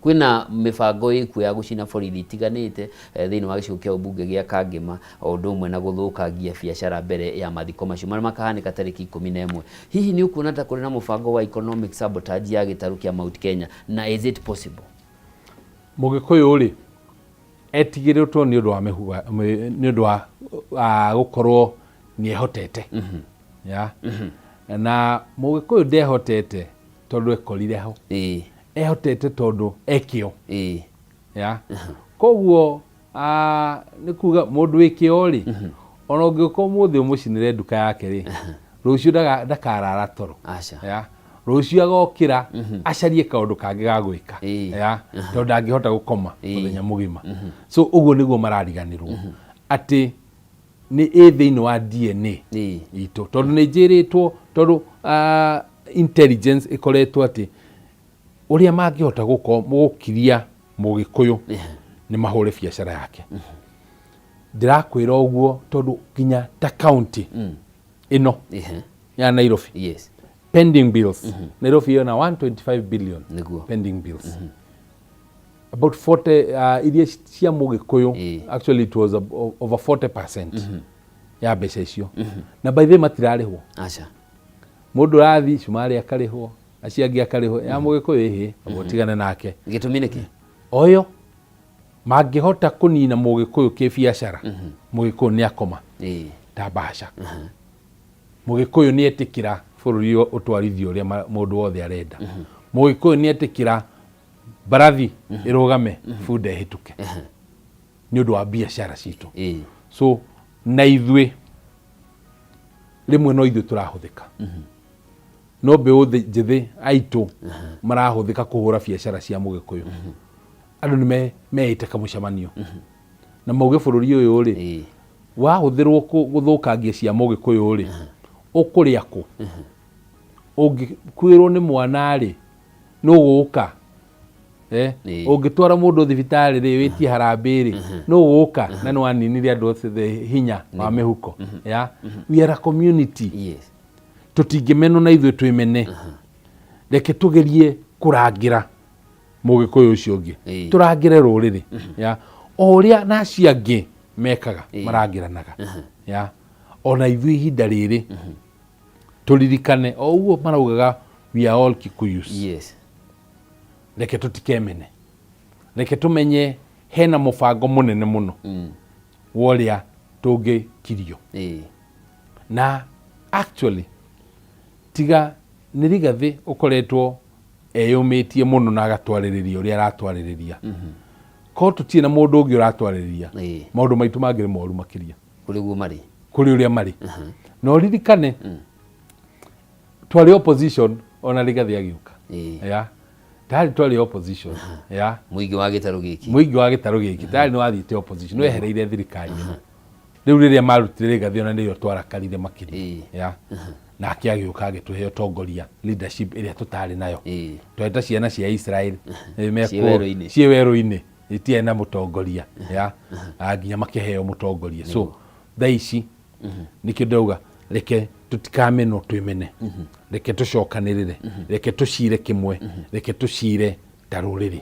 kwina mibango iku ya gucina borithi itiganite thiini wa gicigo kia ubunge gia Kangema o undu umwe na guthukangia biacara mbere ya mathiko macio maria makahanika tariki 11. Hihi ni ukuona ta kuri na mubango wa economic sabotage ya gitaru kia Mount Kenya, na is it possible? Mugikuyu ri etigiritwo ni undu wa mihuga ni undu wa gukorwo ni ehotete ya na Mugikuyu ndehotete tondu ekorire ho ehotete tondu ekio ya koguo ni kuga mundu wikio ri ona ungiko muthi umucinire nduka yake ri rucio ndakarara toro ya rucio agokira acarie kaundu kangi ga gwika ya tondu angihota gukoma muthenya mugima. So uguo niguo marariganirwo ati ni thiini wa DNA itu tondu ni njiritwo tondu intelligence ikoretwo ati uria mangihota gukiria Mugikuyu ni mahure biacara yake. Ndirakwira uguo tondu kinya ta county ino ya Nairobi pending bills Nairobi yona 125 billion pending bills about 40 iria cia Mugikuyu actually it was over 40% ya mbeca icio na by the matirarihwo mundu rathi cumari akarihwo aciangi akarihwo ya Mugikuyu ihi abotigane nake gitumi niki oyo mangihota kunina Mugikuyu ki biacara Mugikuyu ni akoma ta basha Mugikuyu ni etikira bururi utwarithio ria mundu wothe arenda Mugikuyu ni etikira barathi irugame fude hituke ni undu wa biacara citu so na ithwe rimwe no ithu turahuthika no be njithi aitu marahuthika kuhura biacara cia Mugikuyu andu ni meite kamucamanio na mauge bururi uyu ri wahuthirwo guthukangia cia Mugikuyu ri ukuria ku ungikwirwo ni mwana ri no guka ungitwara mundu thibitari ri witie harambe ri no guka na no aniniria andu othe hinya wa mihuko ya we are a community tutingimeno na ithuĩ twimene reke tugerie kurangira Mugikuyu ucio ungi turangire ruriri ya oria na ciangi mekaga marangiranaga ya ona ithuĩ ihinda riri turirikane o uguo maraugaga we are all Kikuyus reke tutikemene reke tumenye hena mubango munene muno woria tungikirio na actually tiga nirigathi ukoretwo eyumitie muno na agatwaririria uria aratwaririria ko tutie na mundu ungi uratwaririria maundu maitu mangire moru makiria kuri uria mari no ririkane twari opposition ona rigathi agiuka ya tari twari opposition ya muingi wa gitaru giki tari no athite opposition no ehereire thirikari riu riria marutire rigathi ona niyo twarakarire makiri ya na akiagiuka agituhe utongoria leadership iria tutari nayo tweta ciana cia Israel cie weru-ini itie na mutongoria ya nginya makiheo mutongoria so thaici nikio ndauga reke tutikameno twimene reke tucokanirire reke tucire kimwe reke tucire taruriri.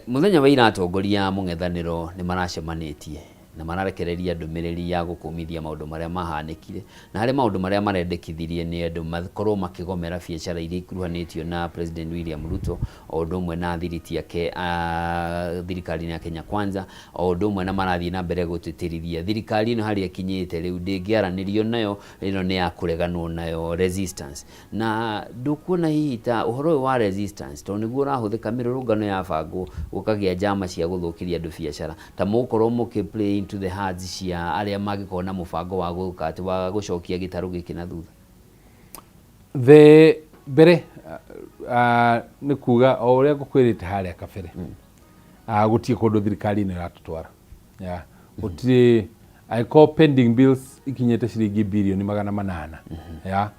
Muthenya wa ira atongoria mung'ethaniro ni maracemanitie na mararekereria ndumiriri ya gukumithia maundu maria mahanikire na hari maundu maria marendekithirie ni andu makorwo makigomera biacara iria ikuruhanitio na President William Ruto o undu umwe na thiriti yake thirikari ya Kenya Kwanza o undu umwe na marathie na mbere guteterithia thirikari ino hari akinyite riu ndingiaranirio nayo ino ni ya kureganwo nayo resistance na ndukuona hihi ta uhoro wa resistance to niguo rahuthika mirurungano ya bango gukagia njama cia guthukiria andu biacara ta mukorwo mukiplay to the hearts cia aria magikorwo na mubango wa gukati wa gucokia gitaru giki na thutha the bere ni kuga o uria gukwirite haria kabere gutie kundu thirikari ni ratutwara ya gutie I call pending bills ikinyete ciringi bilioni 800 ya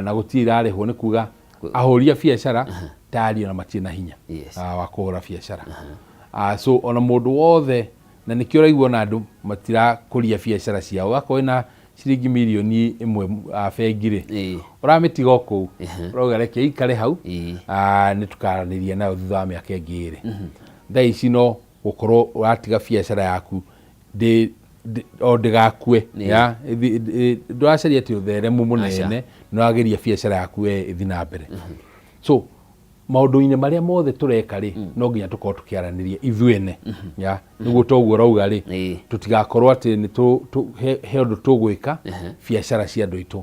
na gutie irarihwo ni kuga ahoria biacara tari ona matina hinya wa kuhura biacara so ona mundu wothe na nikio raigua na andu matira kuria biacara ciao gako ina ciringi mirioni 1 bengi-rĩ ũramĩtiga o kũu ũrauga reke ikare hau nĩ tũkaranĩria nayo thutha wa mĩaka ĩngĩ 2 thaa ici no gũkorwo ũratiga biacara yaku o ndĩgakue ndũracaria atĩ ũtheremu mũnene nĩwageria biacara yaku ĩthiĩ na mbere. So maũndũ-inĩ marĩa mothe tũreka-rĩ no nginya tũkorwo tũkĩaranĩria ithuĩ ene nĩguo toguo ũrauga-rĩ tũtigakorwo atĩ he ũndũ tũgwĩka biacara cia andũ aitũ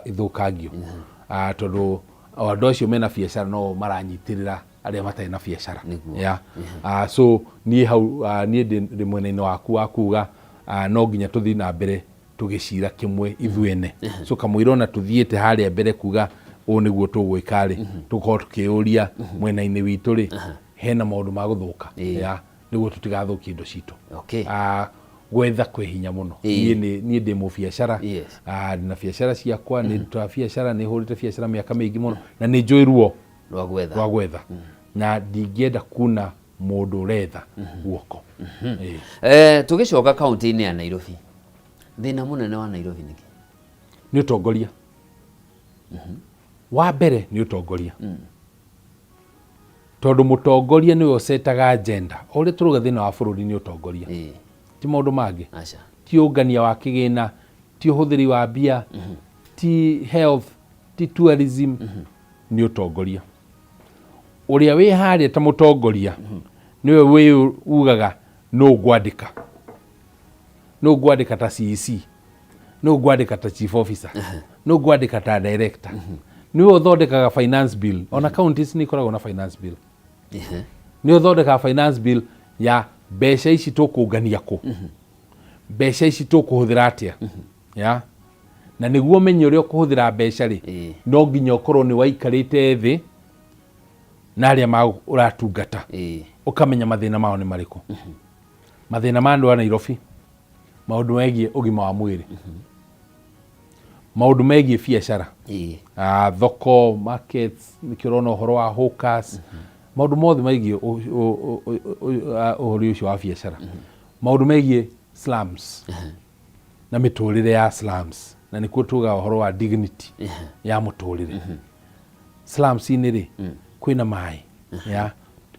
ithũkangio tondũ andũ acio mena biacara no maranyitĩrĩra arĩa matarĩ na biacara. So niĩ hau niĩ ndĩ mwena-inĩ waku wa kuga no nginya tũthiĩ na mbere tũgĩcira kĩmwe ithuĩ ene. So kamũira ona tũthiĩte harĩa mbere kuga ũũ nĩguo tũgwĩka-rĩ tũkorwo tũkĩũria mwena-inĩ witũ-rĩ hena maũndũ ma gũthũka nĩguo tũtigathũkie indo citũ. Gwetha kwĩ hinya mũno. Niĩ ndĩ mũbiacara na biacara ciakwa nĩ ndutaga biacara nĩ hũrĩte biacara mĩaka mĩingĩ mũno na nĩ njũĩ ruo rwa gwetha na ndingĩenda kuna mũndũ ũretha guoko. Tũgĩcoka kaũntĩ-inĩ ya Nairobi, thĩna mũnene wa Nairobi nĩkĩ? Nĩ ũtongoria. Wa mbere nĩ ũtongoria tondũ mũtongoria nĩwe ũcetaga agenda. O ũrĩa tũrauga thĩna wa bũrũri nĩ ũtongoria, ti maũndũ mangĩ, ti ũngania wa kĩgĩna, ti ũhũthĩri wa mbia, ti health, ti tourism, nĩ ũtongoria. Ũrĩa wĩ harĩa ta mũtongoria nĩwe wĩ ugaga no ngwandĩka ta CEC, no ngwandĩka ta chief officer, no ngwandĩka ta director. Nĩwe ũthondekaga finance bill, ona counties nĩ ikoragwo na finance bill. Nĩwe ũthondekaga finance bill ya mbeca ici tũkũngania kũ, mbeca ici tũkũhũthĩra atĩa, na nĩguo menye ũrĩa ũkũhũthĩra mbeca-rĩ no nginya ũkorwo nĩ waikarĩte thĩ na arĩa ũratungata ũkamenya mathĩna mao nĩ marĩkũ. Mathĩna ma andũ a Nairobi, maũndũ megiĩ ũgima wa mwĩrĩ, maũndũ megiĩ biacara, thoko, markets, nĩkĩo ũrona ũhoro wa hawkers, maũndũ mothe megiĩ ũhoro ũcio wa biacara, maũndũ megiĩ slums na mĩtũrĩre ya slums, na nĩkuo tugaga ũhoro wa dignity ya mũtũrĩre. Slums-inĩ-rĩ kwĩna maĩ,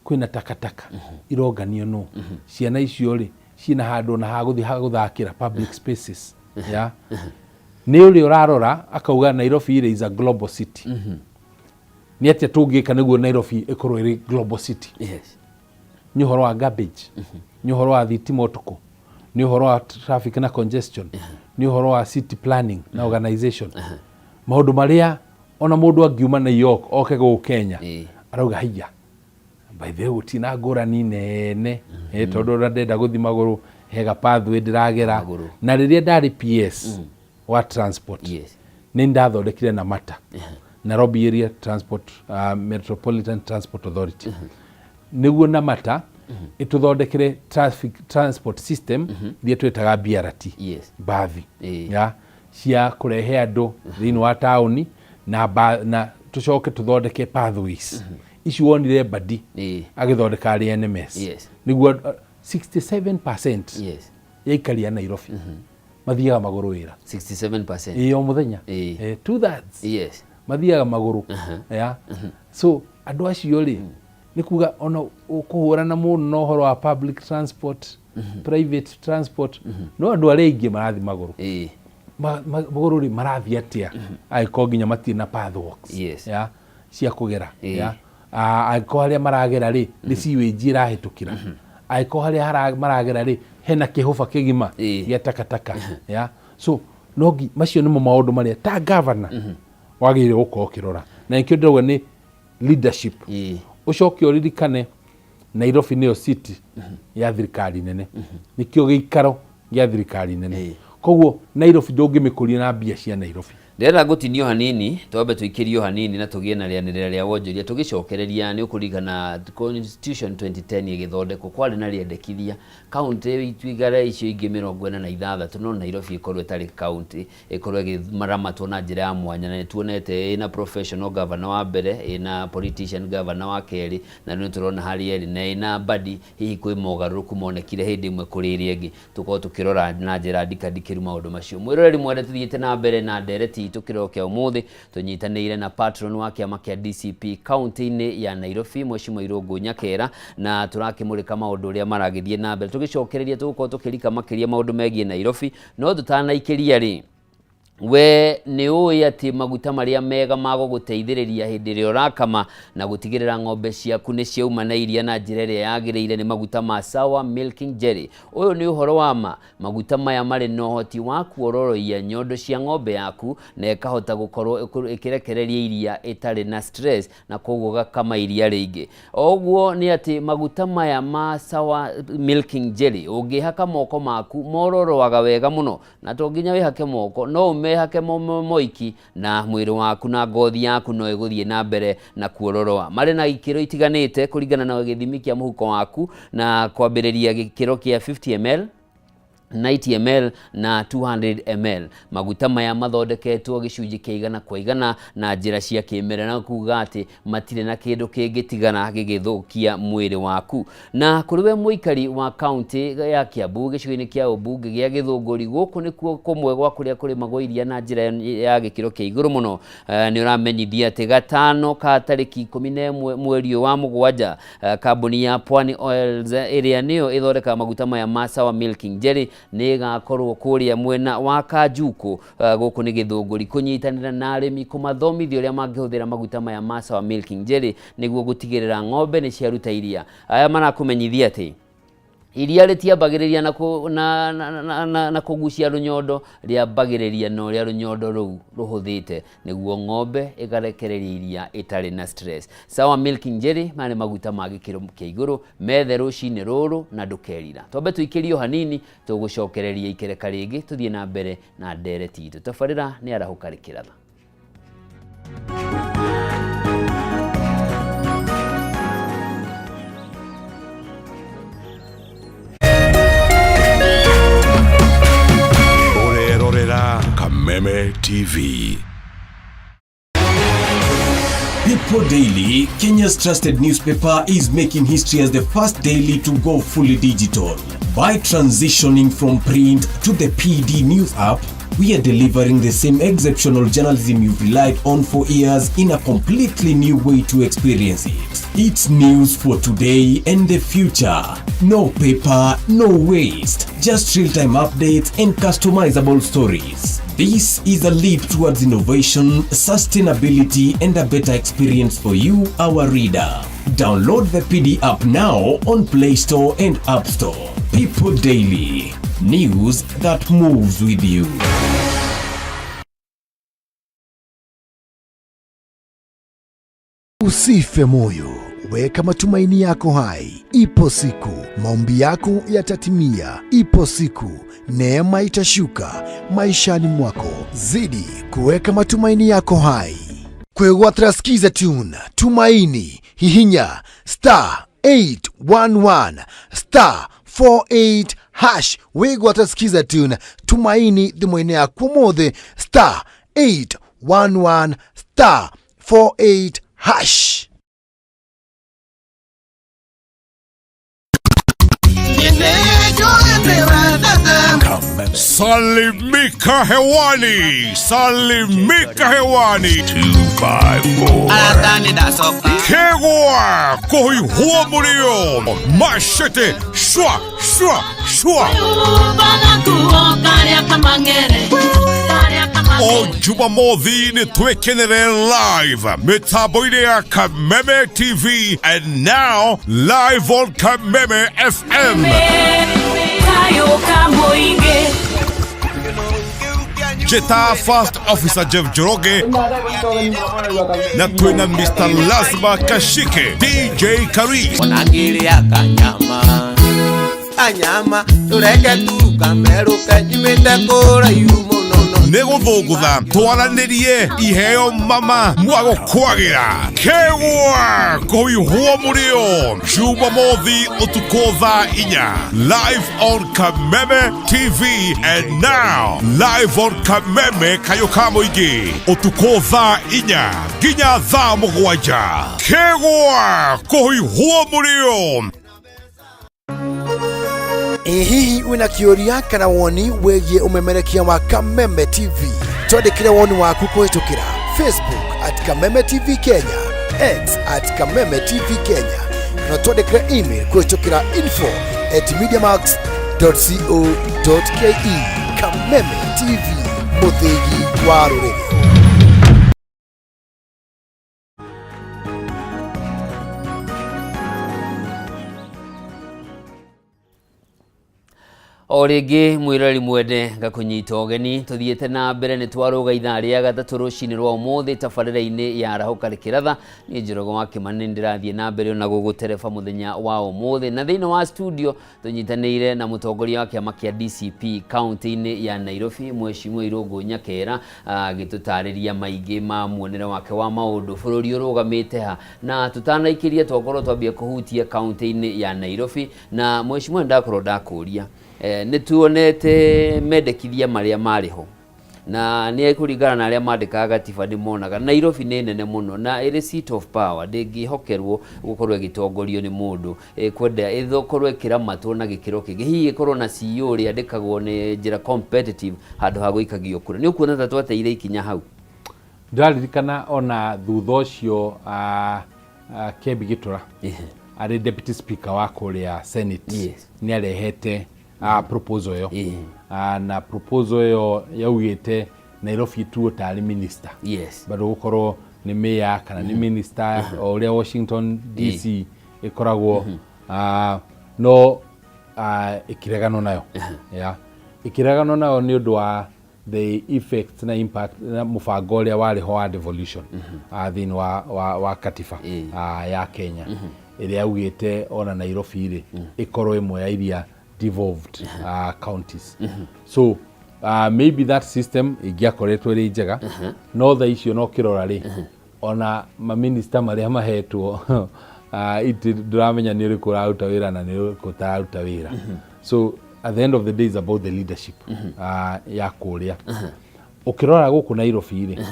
kwĩna takataka ironganio no, ciana icio-rĩ ciĩna handũ na hagũthiĩ gũthakĩra public spaces. Nĩ ũrĩa ũrarora akauga Nairobi is a global city. Nĩ atĩa tũngĩka nĩguo Nairobi ĩkorwo ĩrĩ global city? Nĩ ũhoro wa garbage, nĩ ũhoro wa thitima ũtukũ, nĩ ũhoro wa traffic na congestion, nĩ ũhoro wa city planning na organization. Maũndũ marĩa ona mũndũ angiuma New York oke gũkũ Kenya arauga haiya, by the way gũtina ngũrani nene tondũ ũrĩa ndenda gũthiĩ magũrũ hega pathway ndĩragera, na rĩrĩa ndarĩ PS wa transport nĩ ndathondekire na MATA, Nairobi Area Transport Metropolitan Transport Authority, nĩguo na MATA ĩtũthondekere traffic transport system iria twĩtaga BRT, bathi cia kũrehe andũ thĩinĩ wa taũni na tũcoke tũthondeke pathways ici wonire Mbadi agĩthondeka arĩ NMS, nĩguo 67% ya ikari a Nairobi mathiaga magũrũ wĩra. 67% o mũthenya, 2/3 mathiaga magũrũ. So andũ acio-rĩ nĩ kuga ona ũkũhũrana mũno na ũhoro wa public transport, private transport, no andũ arĩa aingĩ marathiĩ magũrũ. Magũrũ-rĩ marathiĩ atĩa angĩkorwo nginya matirĩ na pathwalks cia kũgera, angĩkorwo harĩa maragera-rĩ nĩ sewage ĩrahĩtũkĩra, angĩkorwo harĩa maragera-rĩ hena kĩhũba kĩgima gĩa takataka. So macio nĩmo maũndũ marĩa ta governor wagĩrĩire gũkorwo ũkĩrora, na nĩkĩo ndĩrauga nĩ leadership. Ũcoke ũririkane Nairobi nĩyo city ya thirikari nene, nĩkĩo gĩikaro gĩa thirikari nene. Koguo Nairobi ndũngĩmĩkũria na mbia cia Nairobi, ndera gutinio hanini tobe tuikirio hanini na tugie na rĩanĩrĩra rĩa wonjoria tugicokereria ni ukurigana Constitution 2010 igithondekwo kwari na rĩendekithia county itwigare icio ingĩ 46 no Nairobi ikorwo tari county ikorwo maramatwo na njĩra ya mwanya na tuonete ina professional governor wa mbere ina politician governor wa keri na nĩ turona hali eri na ina badi hihi kwĩ mogarũrũku monekire hĩndĩ ĩmwe kũrĩ ĩrĩa ĩngĩ tukorwo tukirora na njĩra ndikadikiru maũndũ macio mwĩroreri mwende tuthiĩte na mbere na ndereti tukirwo kia umuthi tunyitanĩire na patron wa kĩama kĩa DCP county-inĩ ya Nairobi Mheshimiwa Irungu Nyakera na turakimurika maũndũ ũrĩa maragithie na mbere tugicokereria tugukorwo tukirika makĩria maũndũ megiĩ Nairobi no tutanaikiria ri we ni uĩ ati maguta maria mega mago guteithĩrĩria hĩndĩ ĩrĩa ũrakama na gutigĩrĩra ng'ombe ciaku nĩ ciauma na iria na njĩra ĩrĩa yagĩrĩire nĩ maguta ma Sawa Milking Jelly. Ũyũ nĩ ũhoro wa maguta maya marĩ na ũhoti wa kuororoia nyondo cia ng'ombe yaku na ĩkahota gukorwo ĩkĩrekereria iria ĩtarĩ na stress na koguo gakama iria rĩingĩ. Oguo nĩ ati maguta maya ma Sawa Milking Jelly ũngĩhaka moko maku mororoaga wega mũno na to nginya wĩhake moko no mehake moiki na mwĩrĩ waku na ngothi yaku no ĩgũthiĩ na mbere na kuororoa. Marĩ na ikĩro itiganĩte kũringana na gĩthimi kĩa mũhuko waku na kwambĩrĩria gĩkĩro kĩa 50 ml 90 ml na 200 ml. Maguta maya mathondeketwo gĩcunjĩ kĩa igana kwa igana na njĩra cia kĩmerera na kuga atĩ matirĩ na kĩndũ kĩngĩtigana gĩgĩthũkia mwĩrĩ waku. Na kũrĩ we mũikari wa county ya Kiambu gĩcigo-inĩ kĩa ũmbunge gĩa Gĩthũngũri gũkũ nĩkuo kũmwe gwa kũrĩa kũrĩmagwo iria na njĩra ya gĩkĩro kĩa igũrũ mũno. Nĩ ũramenyithia atĩ gatano ka tarĩki 11 mweri wa mũgwanja kambuni ya Pwani Oils ĩrĩa nĩyo ĩthondekaga maguta maya ma Sawa Milking Jelly nĩ gakorwo kũrĩa mwena wa Kanjuku gũkũ nĩ Gĩthũngũri kũnyitanĩra na arĩmi kũmathomithia ũrĩa mangĩhũthĩra maguta maya ma Sawa Milking Jelly nĩguo gũtigĩrĩra ng'ombe nĩ ciaruta iria. Aya marakũmenyithia atĩ iria rĩtiambagĩrĩria na kũgucia rũnyondo rĩambagĩrĩria no rĩa rũnyondo rũu rũhũthĩte nĩguo ng'ombe ĩgarekereria iria ĩtarĩ na stress. Sawa Milking Jelly marĩ maguta ma gĩkĩro kĩa igũrũ methe rũcinĩ rũrũ na ndũkerira. Twambe tuikĩrio hanini tũgũcokereria ikereka rĩngĩ tuthiĩ na mbere na ndereti itũ. Tabarĩra nĩ arahũka rĩkĩratha. Kameme TV. People Daily, Kenya's trusted newspaper, is making history as the first daily to go fully digital. By transitioning from print to the PD News app, we are delivering the same exceptional journalism you've relied on for years in a completely new way to experience it. It's news for today and the future. No paper, no waste. Just real-time updates and customizable stories. This is a leap towards innovation, sustainability, and a better experience for you, our reader. Download the PD app now on Play Store and App Store. People Daily. News that moves with you. Usife moyo, weka matumaini yako hai. Ipo siku maombi yako yatatimia. Ipo siku neema itashuka maishani mwako. Zidi kuweka matumaini yako hai. Kwegwatira skiza tune tumaini hihinya *811 *48# wegwatira skiza tune tumaini thimũ-inĩ yaku mũthĩ *811 *48#. Salimika hewani, salimika hewani. 254 Kegwa kuhuhua mulio mashete shwa shwa shwa o Jumamothi ni twekenere live mitambo-inĩ ya Kameme TV and now live on Kameme FM. Jeta First Officer Jeff Joroge na twina Mr. Lazima Kashike DJ Kari Onagiria kanyama tureke tu kameruka nyimete kura yumo no nego thũgũtha twaranĩrie iheo mama mwago kwagira kegwa kũihwo mũrĩo Jumamothi ũtukũ thaa 4 live on Kameme TV and now live on Kameme Kayũka Mũingĩ ũtukũ thaa 4 nginya thaa 7 kegwa kũihwo mũrĩo. Hihi wina kĩũria kana woni wĩgiĩ umemerekia wa Kameme TV? Twandĩkĩre woni waku kũhĩtũkĩra Facebook @Kameme TV Kenya, X @Kameme TV Kenya, na twandĩkĩre email kũhĩtũkĩra info@mediamax.co.ke. Kameme TV, mũthĩgi wa rũrĩrĩ. O rĩngĩ mwĩrori mwende ngakũnyita ũgeni tuthiĩte na mbere nĩ twarũga ithaa rĩa gatatũ rũcinĩ rwa ũmũthĩ tabarĩra-inĩ ya Rahũka Rĩkĩratha. Niĩ Njoroge wa Kĩmani ndĩrathiĩ na mbere na gũgũtereba mũthenya wa ũmũthĩ, na thĩinĩ wa studio tũnyitanĩire na mũtongoria wa kĩama kĩa DCP kaunti-inĩ ya Nairobi, Mheshimiwa Irũngũ Nyakera, agĩtũtarĩria maingĩ ma muonere wake wa maũndũ bũrũri ũrũgamĩte ha, na tũtanaikĩria twakorwo twambia kũhutia kaunti-inĩ ya Nairobi. Na Mheshimiwa ndakorwo ndakũria nĩ tuonete mendekithia marĩa marĩho na nĩ kũringana na arĩa mandĩkaga gatiba nĩmonaga Nairobi nĩ nene mũno na ĩrĩ seat of power, ndĩngĩhokerwo gũkorwo ĩgĩtongorio nĩ mũndũ kwenda ĩthũkorwo ĩkĩramatwo na gĩkĩro kĩngĩ, hihi ĩkorwo na CEO ũrĩa andĩkagwo nĩ njĩra competitive handũ ha gũikagio kura. Nĩ ũkuona ta tweteire ikinya hau? Ndaririkana ona thutha ũcio Kĩambi Gĩtũra arĩ deputy speaker wa kũrĩa Senate nĩ arehete proposal yo na proposal yo yaugĩte Nairobi tu tarĩ minister bado gũkorwo nĩ mayor kana nĩ minister o ũrĩa Washington DC ĩkoragwo no ĩkĩregano nayo ĩkĩregano nayo nĩ ũndũ wa the effects na impact na mũbango ũrĩa warĩ ho wa devolution thĩinĩ wa katiba ya Kenya ĩrĩa yaugĩte ona Nairobi rĩ ĩkorwo ĩmwe ya iria devolved counties. So maybe that system ĩngĩakoretwo ĩrĩ njega no tha icio no kĩrora rĩ ona maminista marĩa mahetwo ndĩramenya nĩ ũrĩkũ ũraruta wĩra na nĩ ũrĩkũ ũtararuta wĩra. So at the end of the day is about the leadership ya kũrĩa ũkĩrora gũkũ Nairobi rĩ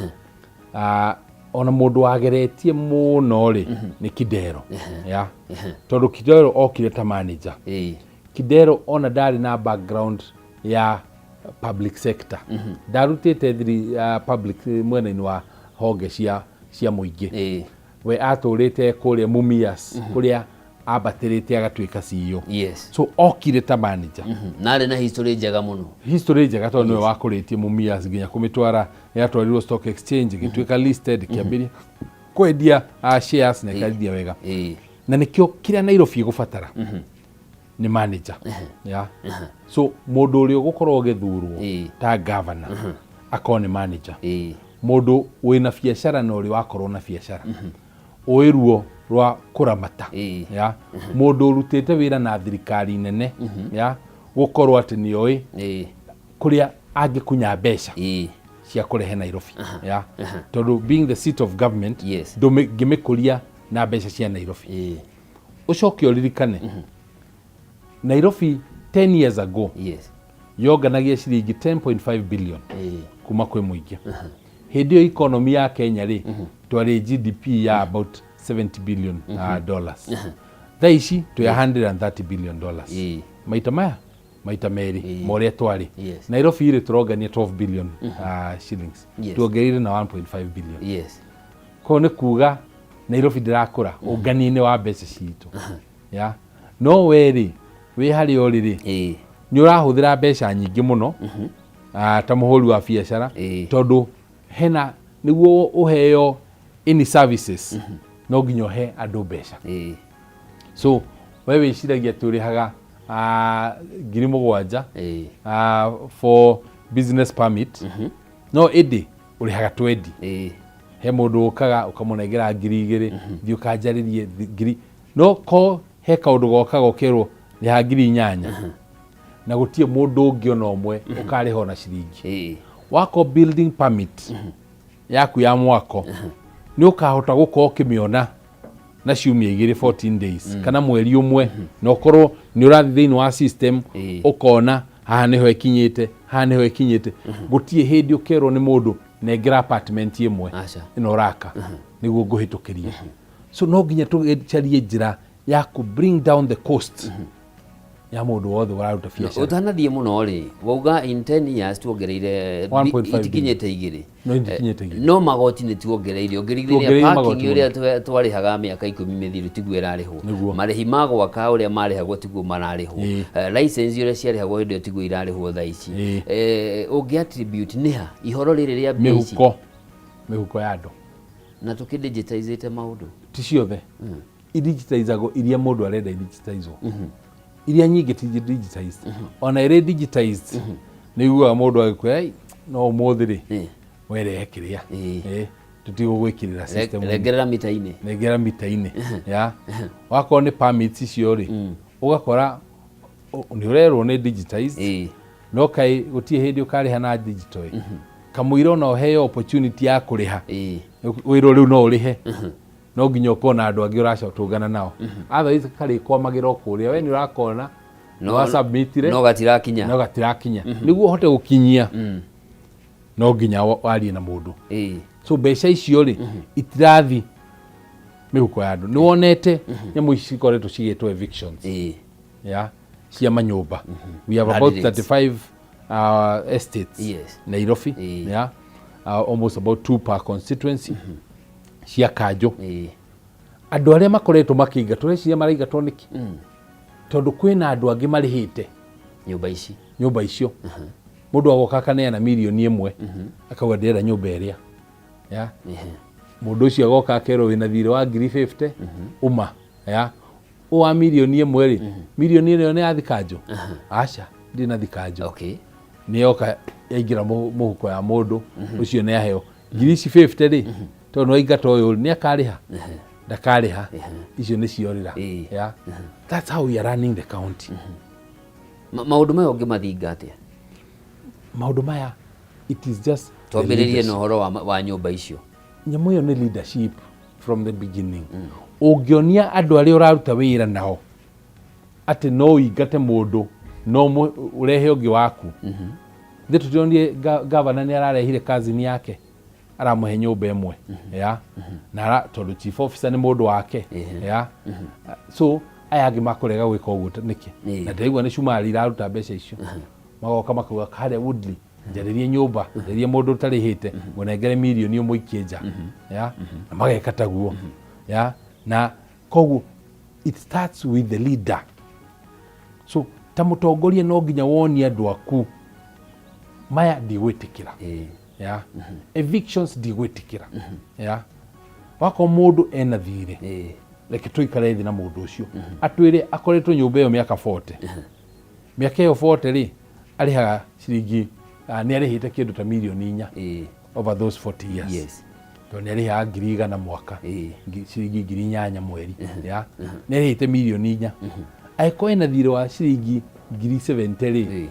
ona mũndũ wageretie mũno rĩ nĩ Kidero tondũ Kidero okire ta manager. Kidero ona ndarĩ na background ya public sector, ndarutĩte public mwena-inĩ wa honge cia mũingĩ, we atũrĩte kũrĩa Mumias kũrĩa ambatĩrĩte agatuĩka CEO. So okire ta manager na arĩ na history njega mũno, history njega tondũ nĩwe wakũrĩtie Mumias nginya kũmĩtwara yatwarirwo stock exchange gĩtuĩka listed kĩambĩrĩria kwendia shares na ĩkaendia wega. Na nĩkĩo kĩrĩa Nairobi ĩgũbatara nĩ manager so mũndũ ũrĩa ũgũkorwo ũgĩthurwo ta governor akorwo nĩ manager, mũndũ wĩna biacara na ũrĩa wakorwo na biacara ũĩruo rwa kũramata mũndũ ũrutĩte wĩra na thirikari nene gũkorwo atĩ nĩoĩ kũrĩa angĩkunya mbeca cia kũrehe Nairobi tondũ being the seat of government ndũngĩmĩkũria na mbeca cia Nairobi. Ũcoke ũririkane Nairobi 10 years ago yonganagia ciringi 10.5 billion kuma kwĩ mũingĩ. Hĩndĩ ĩyo economy ya Kenya rĩ twarĩ GDP ya about 70 billion dollars. Thaa ici twĩ 130 billion dollars. Maita maya maita merĩ ma ũrĩa twarĩ. Nairobi rĩ tũrongania 12 billion shillings, tuongereire na 1.5 billion. Ko nĩ kuga Nairobi ndĩrakũra ũngania-inĩ wa mbeca citũ. No we rĩ wĩ harĩa ũrĩ rĩ nĩ ũrahũthĩra mbeca nyingĩ mũno ta mũhũri wa biacara tondũ hena nĩguo ũheo any services no nginya ũhe andũ mbeca. So we wĩciragia atĩ ũrĩhaga 7,000 for business permit no ĩndĩ ũrĩhaga 20. He mũndũ ũkaga ũkamũnengera 2,000 thiĩ ũkanjarĩrie ngiri no ko he kaũndũ goka gokerwo rĩha 8,000 na gũtirĩ mũndũ ũngĩ ona ũmwe ũkarĩha ona ciringi. wako building permit yaku ya mwako ni ukahota gukorwo ukimiona na ciumia 14 days kana mweri umwe na ukorwo ni urathi thiini wa system ukona haha niho ikinyite gutie hindi ukerwo ni mundu nengera apartment imwe ino uraka niguo nguhitukirie so no nginya tucarie njira ya ku bring down the cost ya mundu wothe wararuta biacara utanathie muno ri wauga in 10 years tuongereire itikinyete igiri no magoti ni tuongereire parking uria twarihaga miaka 10 mithiru tiguo irarihwo marihi mago waka uria marihagwo tiguo mararihwo license uria ciarihagwo hindi tiguo irarihwo thaa ici ungi attribute niha ihoro riri ria basic mihuko ya andu na tukidigitizate maundu ti ciothe idigitizago iria mundu arenda idigitizwo iria nyingi ti digitized ona ire digitized ni guo mundu agikuya no muthiri were kiria tutigo gwikirira system regerera mita-ini ya wako ni permits icio ri ugakora ni urerwo ni digitized no kai gutie hindi ukariha na digital kamuiro no heyo opportunity ya kuriha wiro riu no urihe no nginya ukona andu angi uracotungana nao otherwise kari kwamagira kuria we ni urakona no submitire no gatirakinya niguo hote gukinyia no nginya warie na mundu so mbeca icio ri itirathi mihuko ya andu ni wonete nyamu ici koretwo cigitwo evictions ya cia manyumba we have about 35 estates Nairobi yeah almost about 2 per constituency cia kanjo andu aria makoretwo makiingatwo reciria maraigatwo niki tondu kwina andu angi marihite nyumba icio mundu agoka kaneana milioni 1 akauga ndera nyumba iria ya mundu ucio agoka akerwo wina thirĩ wa 50 uma ya wa milioni 1 ri milioni iyo ni athikanjo acha ndina thikanjo ni yoka yaingira muhuko ya mundu ucio ni aheo 50 ri tondu waingata uyu ni akariha ndakariha icio ni ciorira yeah that's how we are running the county maundu maya ungi mathinga atia maundu maya it is just twambiririe no horo wa nyumba icio nyamu yo ni leadership from the beginning ungionia andu aria uraruta wira nao ati no ingate mundu no urehe ungi waku thitu tionie governor ni ararehire kazini yake aramuhe nyumba imwe ya na tondu chief officer ni mundu wake ya so aya angi makurega gwika uguo niki na ndeigua ni cumari iraruta mbeca icio magoka makuga kare Woodley njaririe nyumba njaririe mundu utarihite munengere milioni 1 ikinja ya na mageka taguo ya na kogu it starts with the leader so ta mutongoria no nginya woni andu aku maya ndigwitikira ya evictions ndigwitikira ya wako mundu ena thire reke tuikare thi na mundu ucio atwire akoretwo nyumba iyo miaka 40 miaka iyo 40 ri arihaga ciringi ni arihite kindu ta milioni 4 over those 40 years yes to ni arihaga 100,000 mwaka ciringi 8,000 mweri ya ni arihite milioni 4 aiko ena thire wa ciringi 70 ri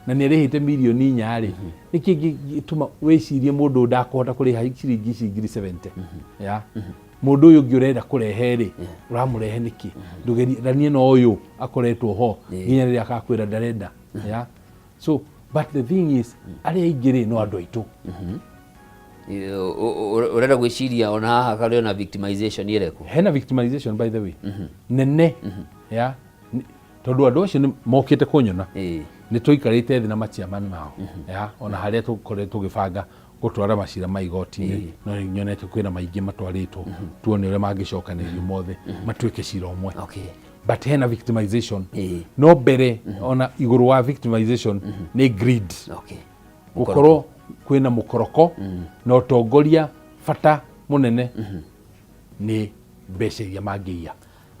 na ni arihite milioni 4 ri niki gituma wecirie mundu ndakuhota kuriha ciringi 70 ya mundu uyu ngiurenda kurehe ri uramurehe niki ndugeranie no uyu akoretwo ho nginya riria akakwira ndarenda ya so but the thing is aria ingiri no andu aitu urenda gwiciria ona haha kari na victimization ireko hena victimization by the way nene ya tondu andu acio ni mokite kunyona ni tuikarite thi na machiamani mao ya ona haria tukoretwo gibanga gutwara macira maigoti no nyonete kwina maingi matwaritwo tuone uria mangicokanĩrio mothe matuike cira umwe but hena victimization no bere ona iguru wa victimization ni greed gukorwo kwina mukoroko no tongoria fata munene ni mbeca iria mangiia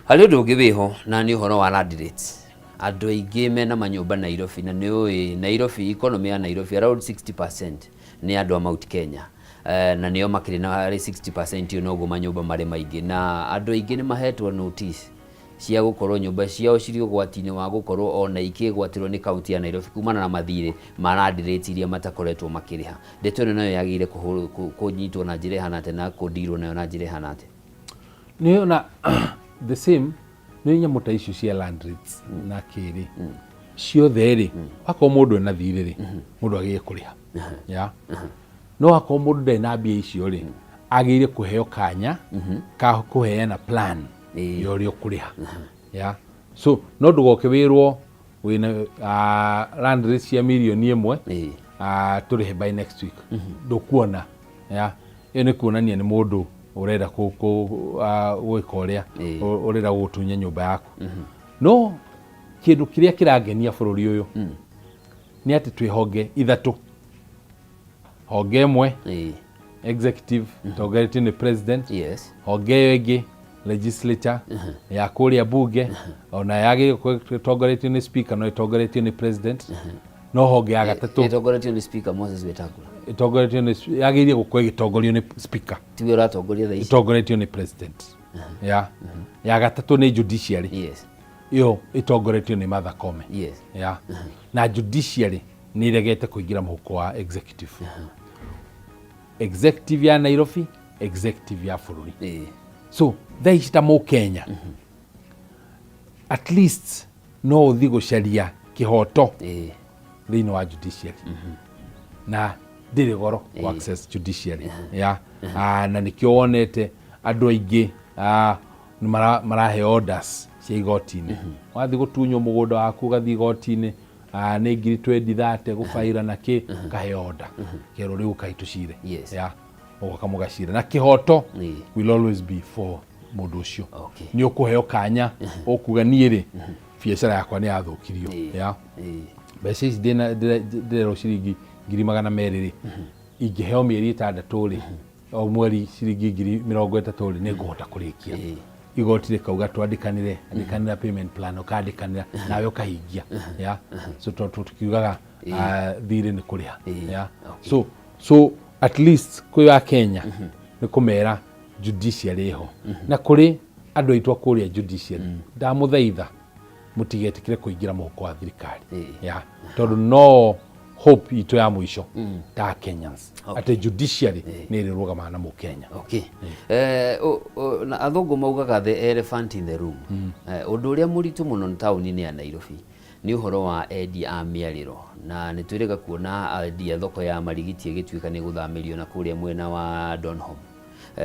hari undu ungi wiho na ni uhoro wa land rates andu aingi mena manyumba Nairobi na ni Nairobi economy ya Nairobi around 60% ni andu a Mount Kenya na nio makiri na 60% yo nogo manyumba mari maingi na andu aingi ni mahetwo notice cia gukorwo nyumba ciao ciri ugwati-ini wa gukorwo ona ikigwatirwo ni kaunti ya Nairobi kumana na mathire marandirĩti iria matakoretwo makiriha. Ndeto ĩno nayo yagĩrĩire kunyitwo na njĩra ihana atĩa na kũndirwo nayo na njĩra ihana atĩa? Nĩ ona the same nĩ nyamũ ta icio cia land rates na kĩrĩ ciothe rĩ akorwo mũndũ ena thirĩ rĩ mũndũ agĩrĩire kũrĩha ya no akorwo mũndũ ndarĩ na mbia icio rĩ agĩrĩire kũheo kanya ka kũheana plan ya ũrĩa ũkũrĩha ya so no ndũgoke wĩrwo wĩna land rate cia mirioni 1 tũrĩhe by next week ndũkuona ya ĩyo nĩ kuonania nĩ mũndũ urenda gwĩka ũrĩa urenda gũtunya nyũmba yaku no kĩndũ kĩrĩa kĩrangenia bũrũri ũyũ nĩ atĩ twĩ honge ithatũ, honge ĩmwe executive ĩtongoretio nĩ president, honge ĩyo ĩngĩ legislature ya kũrĩa bunge ona yagĩrĩirwo ĩtongoretio nĩ speaker no ĩtongoretio nĩ president, no honge ya gatatũ ĩtongoretio nĩ speaker Moses Wetangula, ĩtongoretio nĩ yagĩrĩire gũkorwo ĩgĩtongorio nĩ speaker, tiwe ũratongoria thaa ici, ĩtongoretio nĩ president ya gatatũ nĩ judiciary iyo ĩtongoretio nĩ Martha Koome na judiciary nĩ iregete kũingĩra mũhuko wa executive executive ya Nairobi, executive ya bũrũri so thaa ici ta Mũkenya at least no ũthi gũcaria kĩhoto thĩinĩ wa judiciary na ndĩrĩ goro ku access judiciary na nĩkĩo wonete andũ aingĩ marahe orders cia igoti-inĩ wathi gũtunywo mũgũnda waku ũgathi igoti-inĩ nĩ ngiri 20-30 gũbaira na kĩ kahe order kero rĩu kaitũcire ũgoka mũgacira na kĩhoto will always be for mũndũ ũcio nĩ ũkũheo kanya ũkuga niĩ rĩ biacara yakwa nĩ yathũkirio mbeca ici ndĩrerwo ciringi 200,000 rĩ ingĩheo mĩeri 6 rĩ o mweri ciringi 30,000 rĩ nĩ ngũhota kũrĩkia igoti rĩkauga twandĩkanĩra payment plan ũkandĩkanĩra nawe ũkahingia so tukiugaga thirĩ nĩ kũrĩha so at least kwĩ wa Kenya nĩ kũmera judiciary ho na kũrĩ andũ aitũ kũrĩa judiciary ndamũthaitha mũtigetĩkĩre kũingĩra mũhuko wa thirikari tondũ no hope itũ ya mũico ta Kenyans atĩ judiciary nĩ ĩrĩrũgamaga na Mũkenya. Na athũngũ maugaga the elephant in the room. Ũndũ ũrĩa mũritũ mũno taũni-inĩ ya Nairobi nĩ ũhoro wa endia a mĩarĩro na nĩ twĩrĩga kuona endia thoko ya marigiti ĩgĩtuĩka nĩ gũthamĩrio na kũrĩa mwena wa Donholm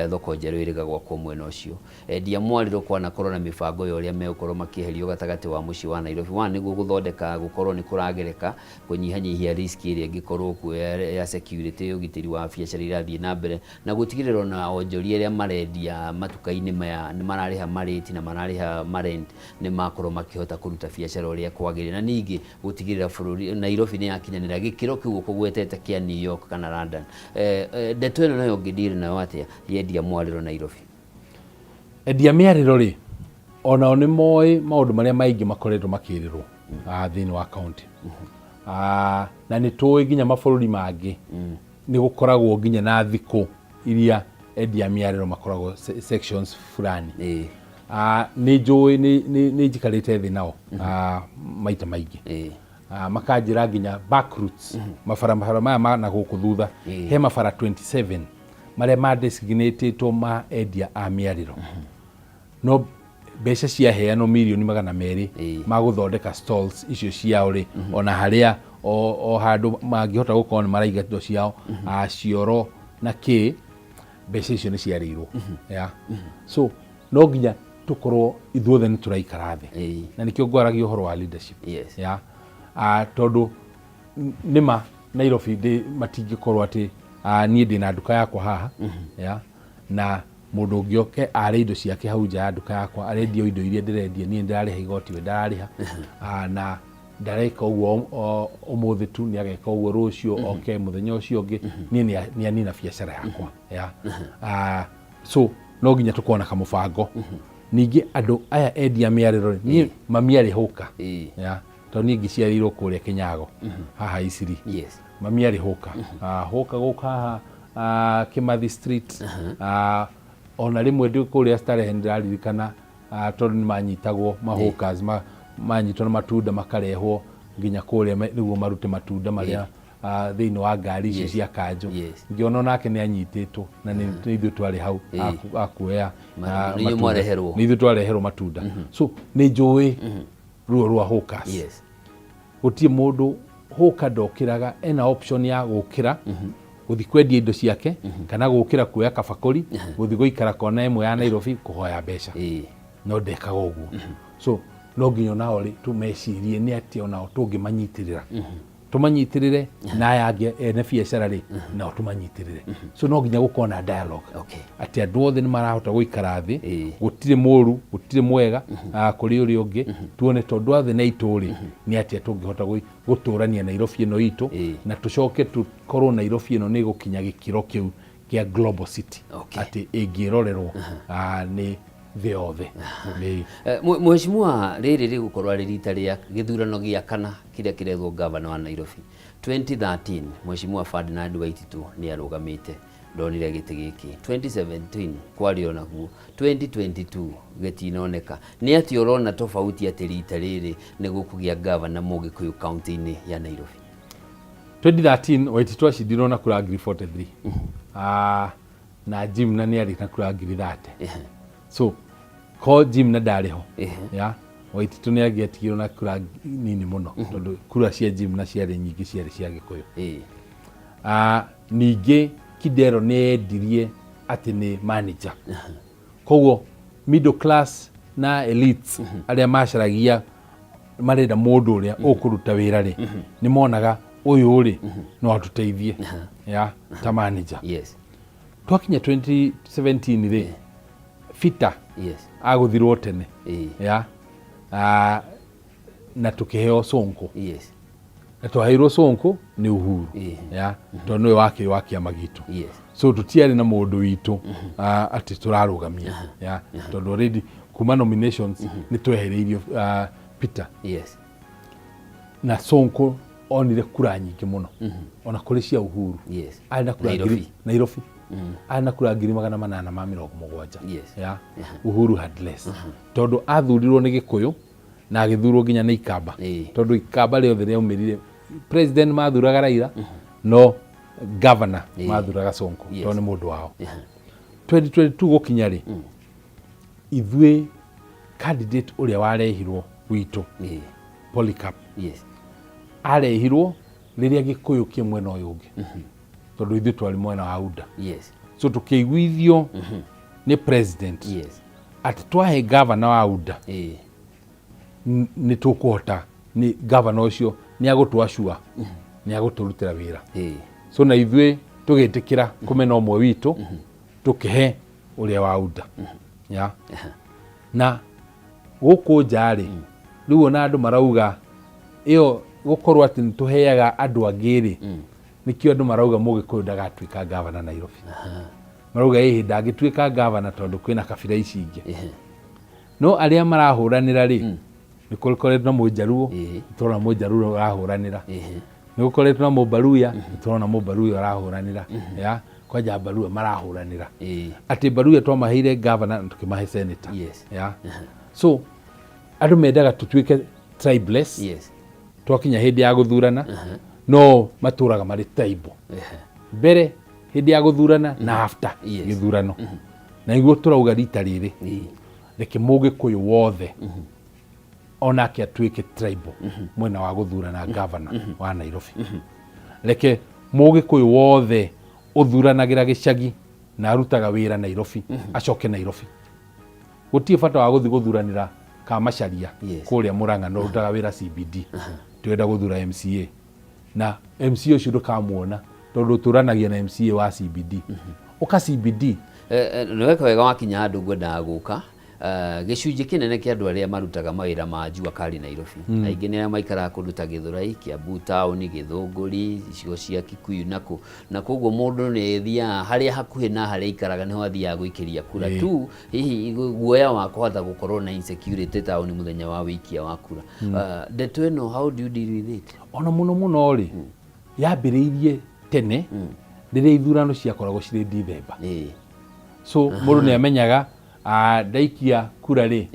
thoko njerũ ĩrĩga gwakwo mwena ũcio. Endia mwarĩro kwanakorwo na mĩbango ya ũrĩa megũkorwo makĩeherio gatagatĩ wa mũciĩ wa Nairobi nĩguo gũthondeka gũkorwo nĩ kũragereka kũnyihanyihia risk ĩrĩa ĩngĩkorwo kuo ya security ũgitĩri wa biacara irathiĩ na mbere na gũtigĩrĩra na onjoria arĩa marendia matuka-inĩ maya nĩ mararĩha marĩti na mararĩha marent nĩ makorwo makĩhota kũruta biacara ũrĩa kwagĩrĩire na ningĩ gũtigĩrĩra bũrũri Nairobi nĩ yakinyanĩra gĩkĩro kĩu ũkũgwetete kĩa New York kana London. Ndeto ĩno nayo ngĩndire nayo atĩa endia mwarĩro Nairobi? Endia mĩarĩro rĩ onao nĩ moĩ maũndũ marĩa maingĩ makoretwo makĩrĩrwo thĩinĩ wa kaunti na nĩ tũĩ nginya mabũrũri mangĩ nĩ gũkoragwo nginya na thikũ iria endia mĩarĩro makoragwo sections fulani nĩ njũĩ nĩ njikarĩte thĩ nao maita maingĩ makanjĩra nginya back routes mabarabara maya na gũkũ thutha he mabara 27 marĩa ma-designatĩtwo ma endia a mĩarĩro no mbeca ciaheanwo mirioni 200 ma gũthondeka stalls icio ciao rĩ ona harĩa o handũ mangĩhota gũkorwo nĩ maraiga indo ciao cioro na kĩ mbeca icio nĩ ciarĩirwo so no nginya tũkorwo ithuothe nĩ tũraikara thĩ na nĩkĩo ngwaragia ũhoro wa leadership tondũ nĩma Nairobi matingĩkorwo atĩ niĩ ndĩna nduka yakwa haha na mũndũ ũngĩ oke arĩ indo ciake hau nja ya nduka yakwa arendia indo iria ndĩrendia niĩ ndarĩha igoti we ndararĩha na ndareka ũguo ũmũthĩ tu nĩ ageka ũguo rũciũ oke mũthenya ũcio ũngĩ niĩ nĩ anina biacara yakwa so no nginya tũkorwo na kamũbango ningĩ andũ aya endia mĩarĩro niĩ mamiarĩhũka tondũ niĩ ngĩciarĩirwo kũrĩa Kĩnyago haha Isiri mamiarĩhũka hũka gũka haha Kimathi Street ona rĩmwe ndĩ kũrĩa Starehe nĩndĩraririkana tondu ni manyitagwo mahawkers manyitwo na matunda makarehwo nginya kuria niguo marute matunda maria thiini wa ngari icio cia kanjo ngiona nake ni anyititwo na ni ithuĩ twari hau akuoya ni ithuĩ twareherwo matunda so ni njũĩ ruo rwa hawkers gutie mundu hawker ndokiraga ena option ya gukira guthi kwendia indo ciake kana gukira kuoya kabakuri guthi guikara kona imwe ya Nairobi kuhoya mbeca no ndekaga uguo so no nginya nao ri tumecirie ni ati onao tungimanyitirira tumanyitirire na yange ene biacara ri nao tumanyitirire so no nginya gukona dialogue ati andu othe ni marahota guikara thi gutire moru gutire mwega kuri uri ungi tuone tondu othe na ituri ni ati tungihota guturania Nairobi ino itu na tucoke tukorwo Nairobi ino ni gukinya gikiro kiu kia global city ati ingirorerwo ni the othe Mheshimiwa riri rigukorwo ari rita ria githurano gia kana kiria kirethwo governor wa Nairobi 2013 Mheshimiwa Ferdinand Waititu ni arugamite ndonire giti giki 2017 kwari onaguo 2022 gitinoneka ni ati urona tofauti ati rita riri ni gukugia governor Mugikuyu county-ini ya Nairobi 2013 Waititu acindirwo na kura ngiri 43 na Jim na ni ari na kura ngiri 30 so ko Jim na ndariho ya Waititu ni agiatigirwo na kura nini muno tondu kura cia Jim na ciari nyingi ciari cia Gikuyu ningi Kidero ni endirie ati ni manager koguo middle class na elites aria macaragia marenda mundu uria ukuruta wira ri ni monaga uyu uri no atuteithie ya ta manager twakinya 2017 ri Fita aguthirwo tene ya na tukiheo Sonko na twaheirwo Sonko ni Uhuru ya tondu we wake wakiama gitu so tutiari na mundu witu ati turarugamia ya tondu already kuma nominations ni twehereirio Peter na Sonko onire kura nyingi muno ona kuri cia Uhuru ana kura Nairobi ana kura ngiri 870 ya Uhuru had less tondu athurirwo ni Gikuyu na agithurwo nginya ni Ikamba tondu Ikamba rio the reumirire president mathuraga Raila no governor mathuraga Sonko tondu ni mundu wao 2022 gukinya ri ithuĩ candidate uria warehirwo witu Polycarp arehirwo riria Gikuyu ki mwena uyu ungi tondu ithuĩ twari mwena wa UDA so tukiguithio ni president ati twahe governor wa UDA ni tukuhota ni governor ucio ni agutwashua ni aguturutira wira so na ithuĩ tugitikira kumena umwe witu tukihe uria wa UDA ya na guku njari riu ona andu marauga iyo gukorwo ati nituheaga andu angiri nikio andu marauga Mugikuyu ndagatuika governor Nairobi marauga ndagituika governor tondu kwina kabira ici ingi no aria marahuranira ri ni koretwo na Mujaruo turona Mujaruo arahuranira ni koretwo na Mubaruya turona Mubaruya arahuranira ya kwaja Baruya marahuranira ati Baruya twamaheire governor tukimahe senator ya so andu mendaga tutuike tribeless twakinya hindi ya guthurana no maturaga mari taibo mbere hindi ya guthurana na after githurano na iguo turauga rita riri reke Mugikuyu wothe onake atuike tribal mwena wa guthurana governor wa Nairobi reke Mugikuyu wothe uthuranagira gicagi na arutaga wira Nairobi acoke Nairobi gutie bata wa guthi guthuranira Kamacharia kuria Murang'a no rutaga wira CBD twenda guthura MCA na MCA ucio ndukamuona tondu turanagia na MCA wa CBD uka CBD niweka wega wakinya andu ngwendaga guka gicunji kinene kia andu aria marutaga mawira ma njua kari Nairobi aingĩ nĩ maikara kundu ta Githurai Kiambu town Githunguri icigo cia Kikuyu na koguo mundu nĩ thia haria hakuhi na haria ikaraga niho athiaga guikiria kura tu hihi guoya wa kuhota gukorwo na insecurity town muthenya wa wikia wa kura ndeto ĩno how do you deal with it ona muno ri yambĩrĩirie tene rĩrĩa ithurano ciakoragwo cirĩ December so mundu nĩ amenyaga ndaikia kura ri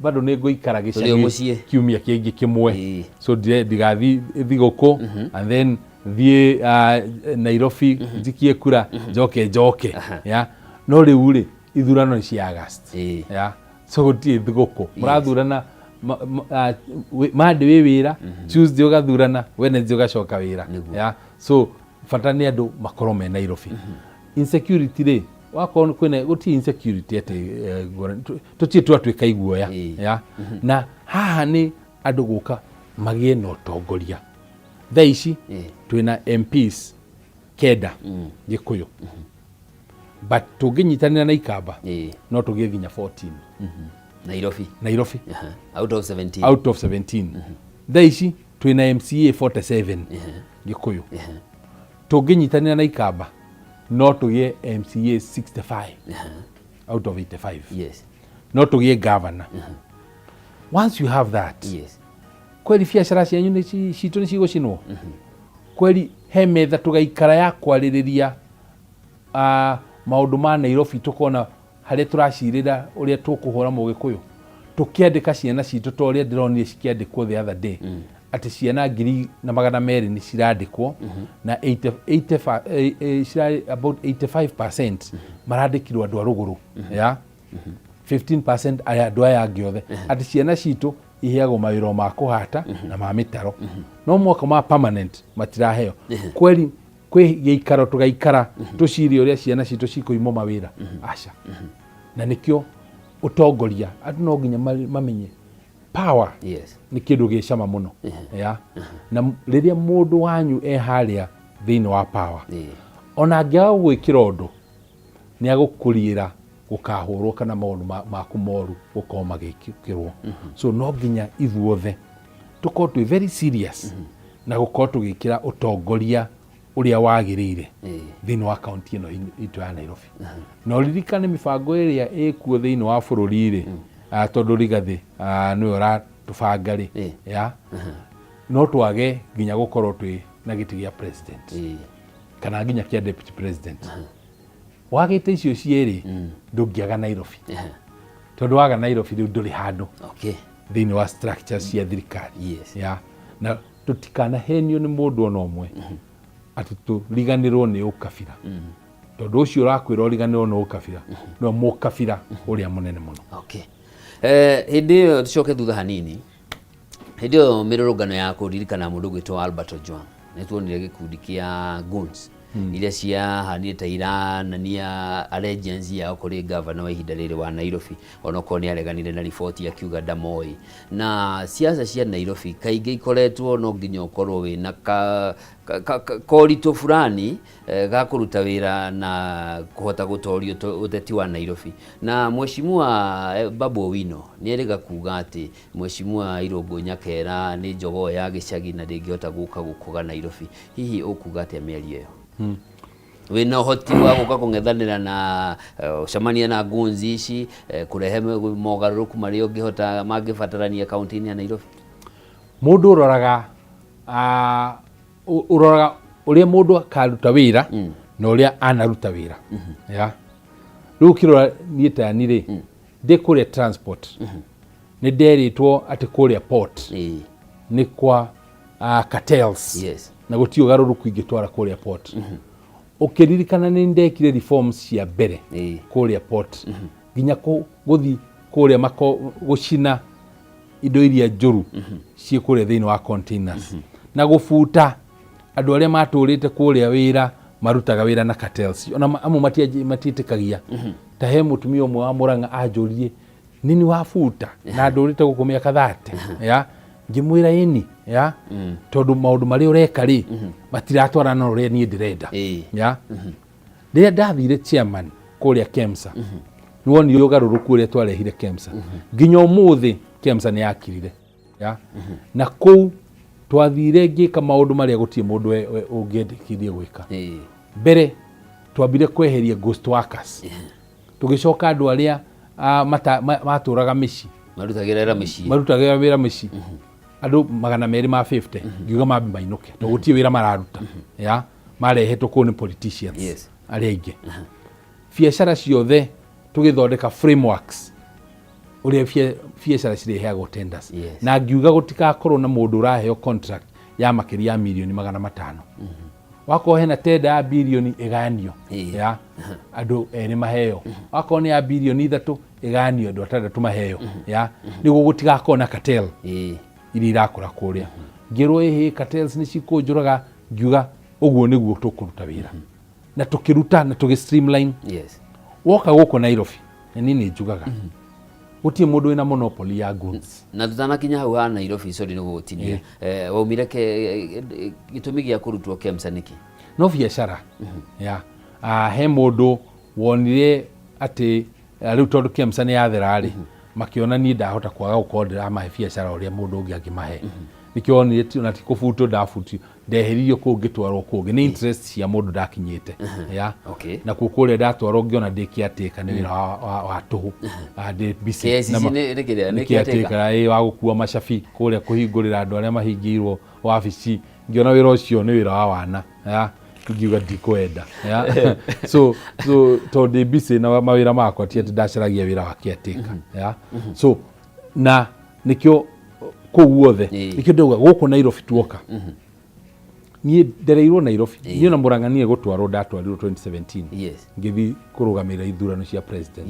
bado nĩ ngũikara gĩcagi kiumia kĩngĩ kĩmwe so ndigathi thigũkũ and then thiĩ Nairobi njikie kura njoke ya no rĩu rĩ ithurano nĩ cia August ya so gũtirĩ thigũkũ mũrathurana Monday wĩ wĩra Tuesday ũgathurana Wednesday ũgacoka wĩra ya so bata nĩ andũ makorwo me Nairobi insecurity rĩ wakorwo kwĩna gũtirĩ insecurity atĩ tũtirĩ twatuĩka iguoya ya na haha nĩ andũ gũka magĩe na ũtongoria thaa ici twĩna MPs kenda Gĩkũyũ but tũngĩnyitanĩra na Ikamba no tũgĩe nginya 14 Nairobi out of 17 thaa ici twĩna MCA 47 Gĩkũyũ tũngĩnyitanĩra na Ikamba no tũgĩe MCA 65 out of 85 no tũgĩe governor once you have that kweli biacara cianyu citũ nĩ cigũcinwo kweli he metha tũgaikara ya kwarĩrĩria maũndũ ma Nairobi tũkona harĩa tũracirĩra ũrĩa tũkũhũra Mũgĩkũyũ tũkĩandĩka ciana citũ ta ũrĩa ndĩronire cikĩandĩkwo the other day atĩ ciana 200 nĩ cirandĩkwo na about 85% marandĩkirwo andũ a rũgũrũ ya 15% andũ aya angĩ othe atĩ ciana citũ iheagwo mawĩra ma kũhata na ma mĩtaro no mwaka ma permanent matiraheo kweli kwĩ gĩikaro tũgaikara tũcirie ũrĩa ciana citũ cikũimwo mawĩra aca na nĩkĩo ũtongoria andũ no nginya mamenye power nĩ kĩndũ gĩ cama mũno ya na rĩrĩa mũndũ wanyu harĩa thĩinĩ wa power ona angĩaga gwĩkĩra ũndũ nĩ agũkũriĩra gũkahũrwo kana maũndũ maku moru gũkorwo magĩkĩrwo so no nginya ithuothe tũkorwo twĩ very serious na gũkorwo tũgĩkĩra ũtongoria ũrĩa wagĩrĩire thĩinĩ wa kaunti ĩno itũ ya Nairobi na ũririkane mĩbango ĩrĩa ĩkuo thĩinĩ wa bũrũri rĩ tondũ Rigathĩ nĩwe ũratũbanga rĩ ya no twage nginya gũkorwo twĩ na gĩtĩ gĩa president kana nginya kĩa deputy president wagĩte icio cierĩ ndũngĩaga Nairobi tondũ waga Nairobi rĩu ndũrĩ handũ thĩinĩ wa structures cia thirikari ya na tũtikanahenio nĩ mũndũ ona ũmwe atĩ tũriganĩrwo nĩ ũkabira tondũ ũcio ũrakwĩra ũriganĩrwo nĩ ũkabira no mũkabira ũrĩa mũnene mũno hĩndĩ ĩyo tũcoke thutha hanini hĩndĩ ĩyo mĩrũrũngano ya kũririkana mũndũ gwĩtwo Albert Ojwang nĩ tuonire gĩkundi kĩa goons iria ciahanire ta iranania allegiance yao kũrĩ governor wa ihinda rĩrĩ wa Nairobi onokorwo nĩ areganire na riboti akiuga ndamoi na siasa cia Nairobi kaingĩ ikoretwo no nginya ũkorwo wĩna koritũ fulani ga kũruta wĩra na kũhota gũtorio ũteti wa Nairobi na Mheshimiwa Babu Owino nĩ erĩga kuga atĩ Mheshimiwa Irũngũ Nyakera nĩ njogoo ya gĩcagi na ndĩngĩhota gũka gũkũga Nairobi hihi ũkuga atĩ mĩario ĩyo wĩna ũhoti wa gũka kũng'ethanĩra na ũcemania na gunzi ici kũrehe mogarũrũku marĩa ũngĩhota mangĩbatarania kaunti-inĩ ya Nairobi mũndũ ũroraga ũrĩa mũndũ akaruta wĩra na ũrĩa anaruta wĩra ya rĩu kĩrora niĩ tani rĩ ndĩ kũrĩa transport nĩ nderĩtwo atĩ kũrĩa port nĩ kwa cartels na gũtirĩ ũgarũrũku ingĩtwara kũrĩa port ũkĩririkana nĩ ndekire reforms cia mbere kũrĩa port nginya gũthi kũrĩa gũcina indo iria njũru ciĩ kũrĩa thĩinĩ wa containers na gũbuta andũ arĩa matũrĩte kũrĩa wĩra marutaga wĩra na cartels ona amwe matiĩtĩkagia ta he mũtumia ũmwe wa Mũrang'a anjũririe nini wabuta na ndũrĩte gũkũ mĩaka 30 ya ngĩmwĩra ĩni ya tondũ maũndũ marĩa ũreka rĩ matiratwarana na ũrĩa niĩ ndĩrenda ya rĩrĩa ndathire chairman kũrĩa KEMSA nĩwonire ũgarũrũku ũrĩa twarehire KEMSA nginya ũmũthĩ KEMSA nĩ yakirire ya na kũu twathire ngĩka maũndũ marĩa gũtirĩ mũndũ ũngĩendekithie gwĩka mbere twambire kweheria ghost workers tũgĩcoka andũ arĩa matũraga mĩciĩ marutagĩra wĩra mĩciĩ andũ 250 ngiuga mambi mainũke tondũ gũtirĩ wĩra mararuta ya marehetwo kũu nĩ politicians arĩa aingĩ biacara ciothe tugithondeka frameworks uria biacara cireheagwo tenders na ngiuga gutikakorwo na mundu uraheo contract ya makiria milioni 500 wako hena tenda ya bilioni iganio ya andu eri maheo wako ni ya bilioni 3 iganio andu atandatu maheo ya nigo gutigakorwo na cartel iri irakora kuria ngirwo ihi cartels ni cikunjuraga ngiuga uguo niguo tukuruta wira na tukiruta na tugi streamline woka guko Nairobi nini njugaga gutie mundu wina monopoly ya goods na tutanakinya hau ha Nairobi sori no gutinia waumire gitumi gia kurutwo KEMSA niki no biacara ya he mundu wonire ati riu tondu KEMSA ni yatherari makiona ni ndahota kwaga gukorwo amahe biacara uria mundu ungi angimahe nikionire ti na tikufuto ndafuti ndeheririo kungitwarwo kungi ni interest cia mundu ndakinyite ya na kukuria ndatwarwo ngiona ndikiateka ni wira wa tuhu ndi busy na nikiateka wa gukua macabi kuria kuhingurira andu aria mahingirwo wabici ngiona wira ucio ni wira wa wana ya ngiuga ndikwenda ya so to ndi busy na mawira makwa ti ati ndacaragia wira wa kiateka ya so na nikio kuuothe ikyo ndauga guku Nairobi tuoka ni ndereirwo Nairobi ni na murang'anie gutwarwo ndatwarirwo 2017 ngithi kurugamira ithurano cia president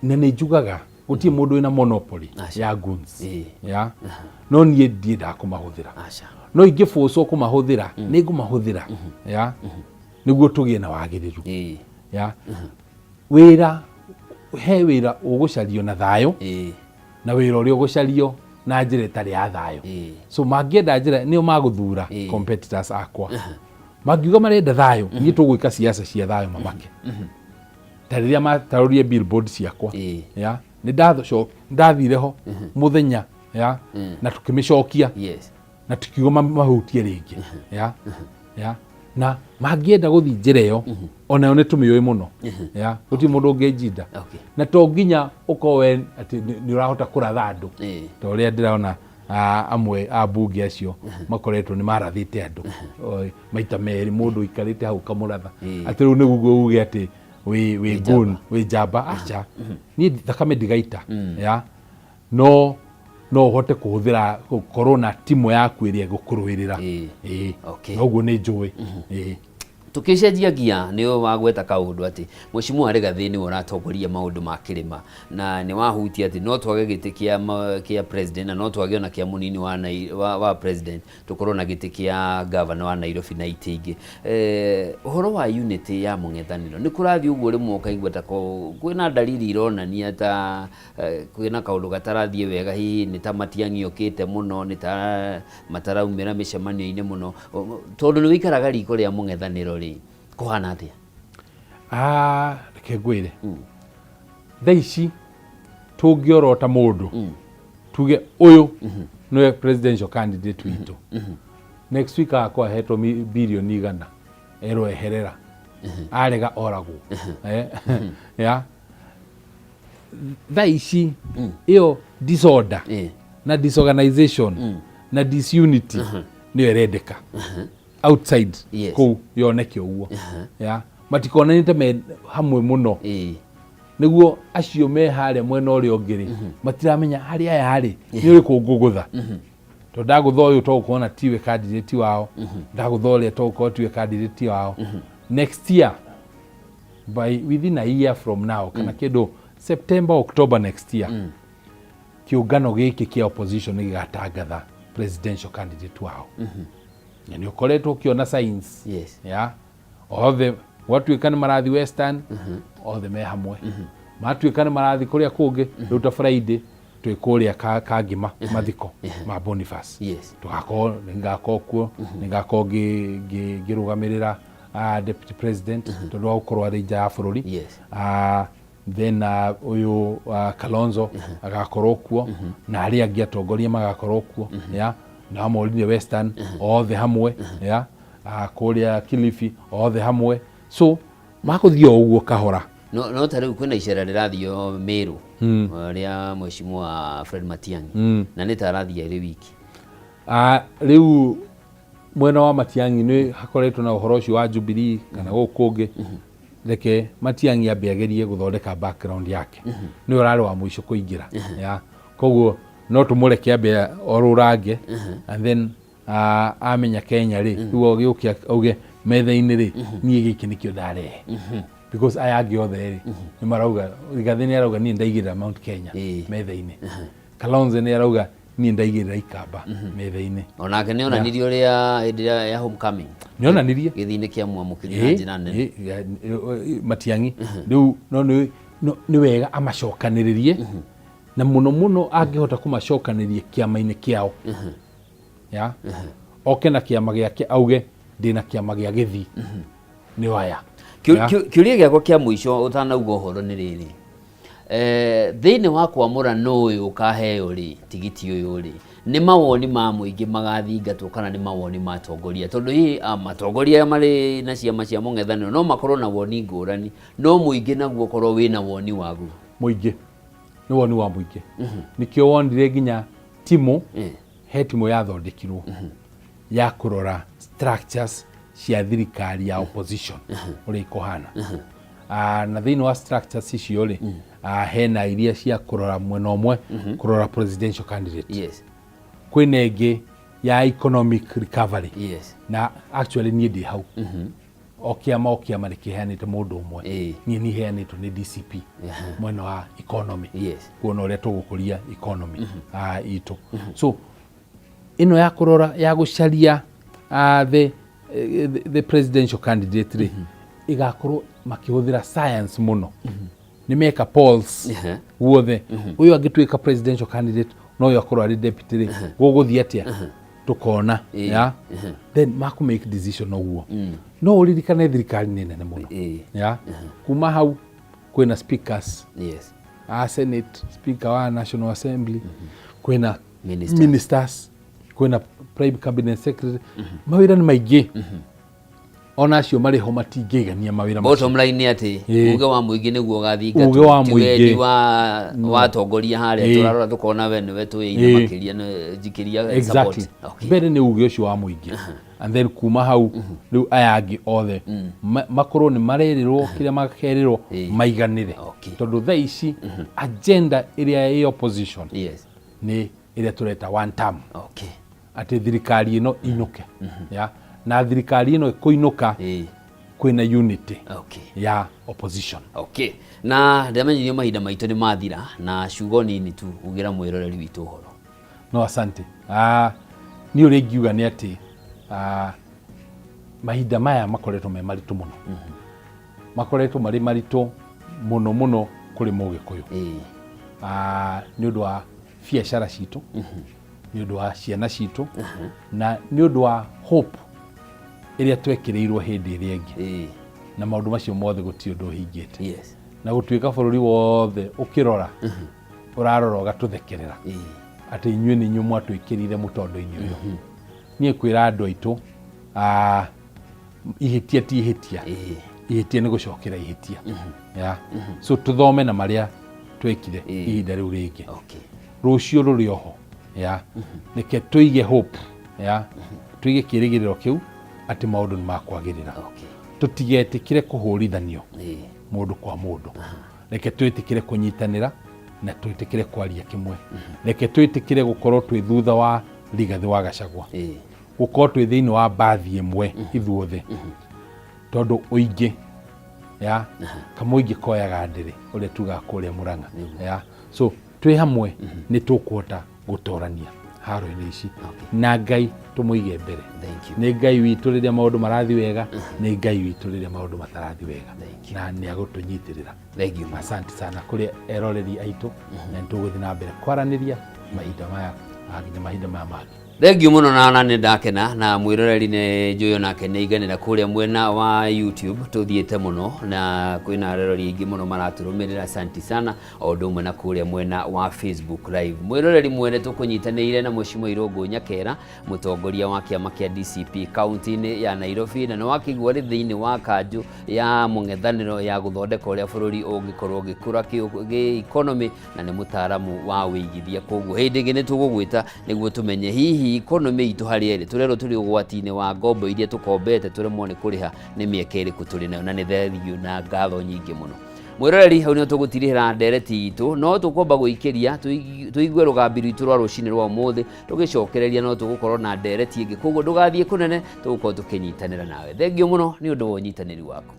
na ni njugaga gutie mundu wina monopoly ya goods ya no nie ndie ndakumahuthira no ingiforce kumahuthira ni ngumahuthira ya niguo tugie na wagiriru ya wira he wira ugucario na thayo na wira uria ugucario na njira itari ya thayo so mangienda njira nio maguthura competitors akwa mangiuga marenda thayo ni tugwika siasa cia thayo mamake tariria matarurie billboard ciakwa ya ni ndathireho muthenya ya na tukimicokia na tukiuga mahutie ringi ya na mangienda guthi njira iyo ona ne tumioi muno ya guti mundu ungejinda na to nginya ukowe ati ni urahota kuratha andu to uria ndiraona amwe abunge acio makoretwo ni marathite andu maita meri mundu ikarite hau kamuratha ati riu niguo uge ati we gun we jamba acha ni thakame ndigaita ya no hote kuhuthira corona timu yaku iria gukuruirira noguo ni njui tukicenjia gia ni wagweta kaundu ati mheshimiwa Rigathi ni uratongoria maundu ma kirima na ni wahutia ati no twage giti kia president na no twage ona kia munini wa president tukorwo na giti kia governor wa Nairobi na itingi uhoro wa unity ya mung'ethaniro ni kurathi uguo rimwe ukaigwa ta kwina dalili ironania ta kwina kaundu gatarathie wega hihi ni ta matiang'iokite muno ni ta mataraumira micemanio-ini muno tondu ni wikaraga riko ria mung'ethaniro kuhana atia reke ngwire thaici tungiorota mundu tuge uyu niwe presidential candidate witu next week akwa hetwo bilioni 100 ero eherera arega oragwo ya thaici iyo disorder na disorganization na disunity ni erendeka outside ku yoneke uguo ya matikonanite me hamwe muno niguo acio me hare mwena uria ungiri matiramenya hari aya hari ni uri kungugutha to ndagutha uyu to kuona tiwe candidate wao ndagutha uria to kuona tiwe candidate wao next year by within a year from now kana kido September October next year kiungano giki kia opposition gigatangatha presidential candidate wao ni ukoretwo ukiona signs ya othe watuikana marathi western othe me hamwe matuikana marathi kuria kungi ruta Friday twikuria kangima mathiko ma Boniface tugako ningakokuo ningako girugamirira deputy president tondu wa ukorwa rija ya bururi then uyu Kalonzo agakorwo kuo na aria angi atongoria magakorwo kuo ya na Morinĩ Western othe hamwe ya kuria Kilifi othe hamwe so makuthio uguo kahora no tariu kwina icera rirathio Meru ria mheshimiwa Fred Matiang'i na ni tarathia ri wiki riu mwena wa Matiang'i ni hakoretwo na uhoro ucio wa Jubilee kana gukungi reke Matiang'i ambe agerie guthondeka background yake ni urari wa muico kuingira ya koguo no tumureke ambe orurange and then amenya Kenya ri ruo giukia auge metha-ini ri nie giki nikio ndarehe because aya angi othe ri ni marauga Rigathi ni arauga ni ndaigirira Mount Kenya metha-ini Kalonzo ni arauga ni ndaigirira Ikamba metha-ini onake ni onanirie uria endia ya homecoming ni onanirie githini kia mwamukiria njina nene Matiang'i riu no ni wega amacokaniririe na muno angihota kumacokaniria kiama-ini kiao ya oke na kiama giake auge ndina kiama gia githi ni waya kiuria giako kia muico utanauga uhoro ni riri thiini wa kwamura no uyu ukaheo ri tigiti uyu ri ni mawoni ma muingi magathingatwo kana ni mawoni ma tongoria tondu hi matongoria mari na ciama cia mung'ethaniro no makorwo na woni ngurani no muingi naguo korwo wina woni wagu muingi ni woni wa muingi nikio wonire nginya timu he timu yathondekirwo ya kurora structures cia thirikari ya opposition uri ikuhana na thiini wa structures icio ri hena iria cia kurora mwena umwe kurora presidential candidate kwina ingi ya economic recovery na actually nie ndi hau okiama nikiheanite mundu umwe ni heanitwo ni DCP mwena wa economy kuona uria tugukuria economy itu so ino ya kurora ya gucaria the presidential candidate ri igakorwo makihuthira science muno ni meka polls wothe uyu agituika presidential candidate no yo akorwo ari deputy ri guguthia atia tukona ya then maku make decision oguo no uririkane thirikari ni nene muno ya kuma hau kwina speakers senate speaker wa national assembly kwina ministers kwina prime cabinet secretary mawira ni maigi ona acio mari ho matingigania mawira bottom line ni ati uge wa muingi niguo gathinga uge wa muingi wa tongoria haria turarora tukona we niwe tuine makiria jikiria support bere ni uge ucio wa muingi and then kuma hau riu aya angi othe makorwo ni marerirwo kiria makerirwo maiganire tondu thaa ici agenda iria ya opposition ni iria tureta one term ati thirikari ino inuke ya na thirikari ino ikuinuka kwina unity ya opposition na ndamenyirio mahinda maitu ni mathira na ciugo nini tu ugira mwiroreri witu horo no asante ni uri ngiuga ni ati mahinda maya makoretwo me maritu muno makoretwo mari maritu muno kuri mugikuyu ni undu wa biacara citu ni undu wa ciana citu na ni undu wa hope iria twekireirwo hindi iria ingi na maundu macio mothe guti undu hingite na gutuika bururi wothe ukirora urarora ugatuthekerera ati inyue ni nyumu atwikirire mutondo-ini uyu nie kwira andu aitu ihitia ti ihitia ni gucokera ihitia ya so tuthome na maria twekire ihinda riu ringi rucio ruri oho ya nike tuige hope ya tuige kirigiriro kiu ati maundu ni makwagirira tutigetikire kuhurithanio mundu kwa mundu reke twitikire kunyitanira na twitikire kwaria kimwe reke twitikire gukorwo twi thutha wa Rigathi wa Gachagua gukorwo twi thiini wa bathi imwe ithuothe tondu uingi ya kamuingi koyaga ndiri uria tuga kuria Murang'a ya so twi hamwe ni tukuhota gutorania haro-ini ici na Ngai tumuige mbere ni Ngai witu riria maundu marathi wega ni Ngai witu riria maundu matarathi wega na ni agutunyitirira asante sana kuri eroreri aitu na ntuguthi na mbere kwaraniria mahinda maya nginya mahinda maya mangi Thengiũ mũno na nĩ ndakena na mwĩroreri nĩ njũĩ onake nĩ iganĩra kũrĩa mwena wa YouTube tũthiĩte mũno na kwĩna aroreri aingĩ mũno maratũrũmĩrĩra asante sana o ũndũ ũmwe na kũrĩa mwena wa Facebook live. Mwĩroreri mwene tũkũnyitanĩire na Mheshimiwa Irũngũ Nyakera mũtongoria wa kĩama kĩa DCP kaunti-inĩ ya Nairobi na nĩ wakĩigua rĩ thĩinĩ wa kanjũ ya mũng'ethanĩro ya gũthondeka ũrĩa bũrũri ũngĩkorwo ũgĩkũra gĩ economy na nĩ mũtaaramu wa wĩigithia, koguo hĩndĩ ĩngĩ nĩ tũgũgwĩta nĩguo tũmenye hihi hihi economy itu hari eri turero turi ugwati-ini wa ngombo iria tukombete turemwo ni kuriha ni mieke iriku turi nayo na ni thengiu na ngatho nyingi muno mwiroreri hau nio tugutirihira ndereti itu no tukomba guikiria tuigue rugambi rwitu rwa rucini rwa umuthi tugicokereria no tugukorwo na ndereti ingi koguo ndugathie kunene tugukorwo tukinyitanira nawe thengio muno ni undu wa unyitaniri waku.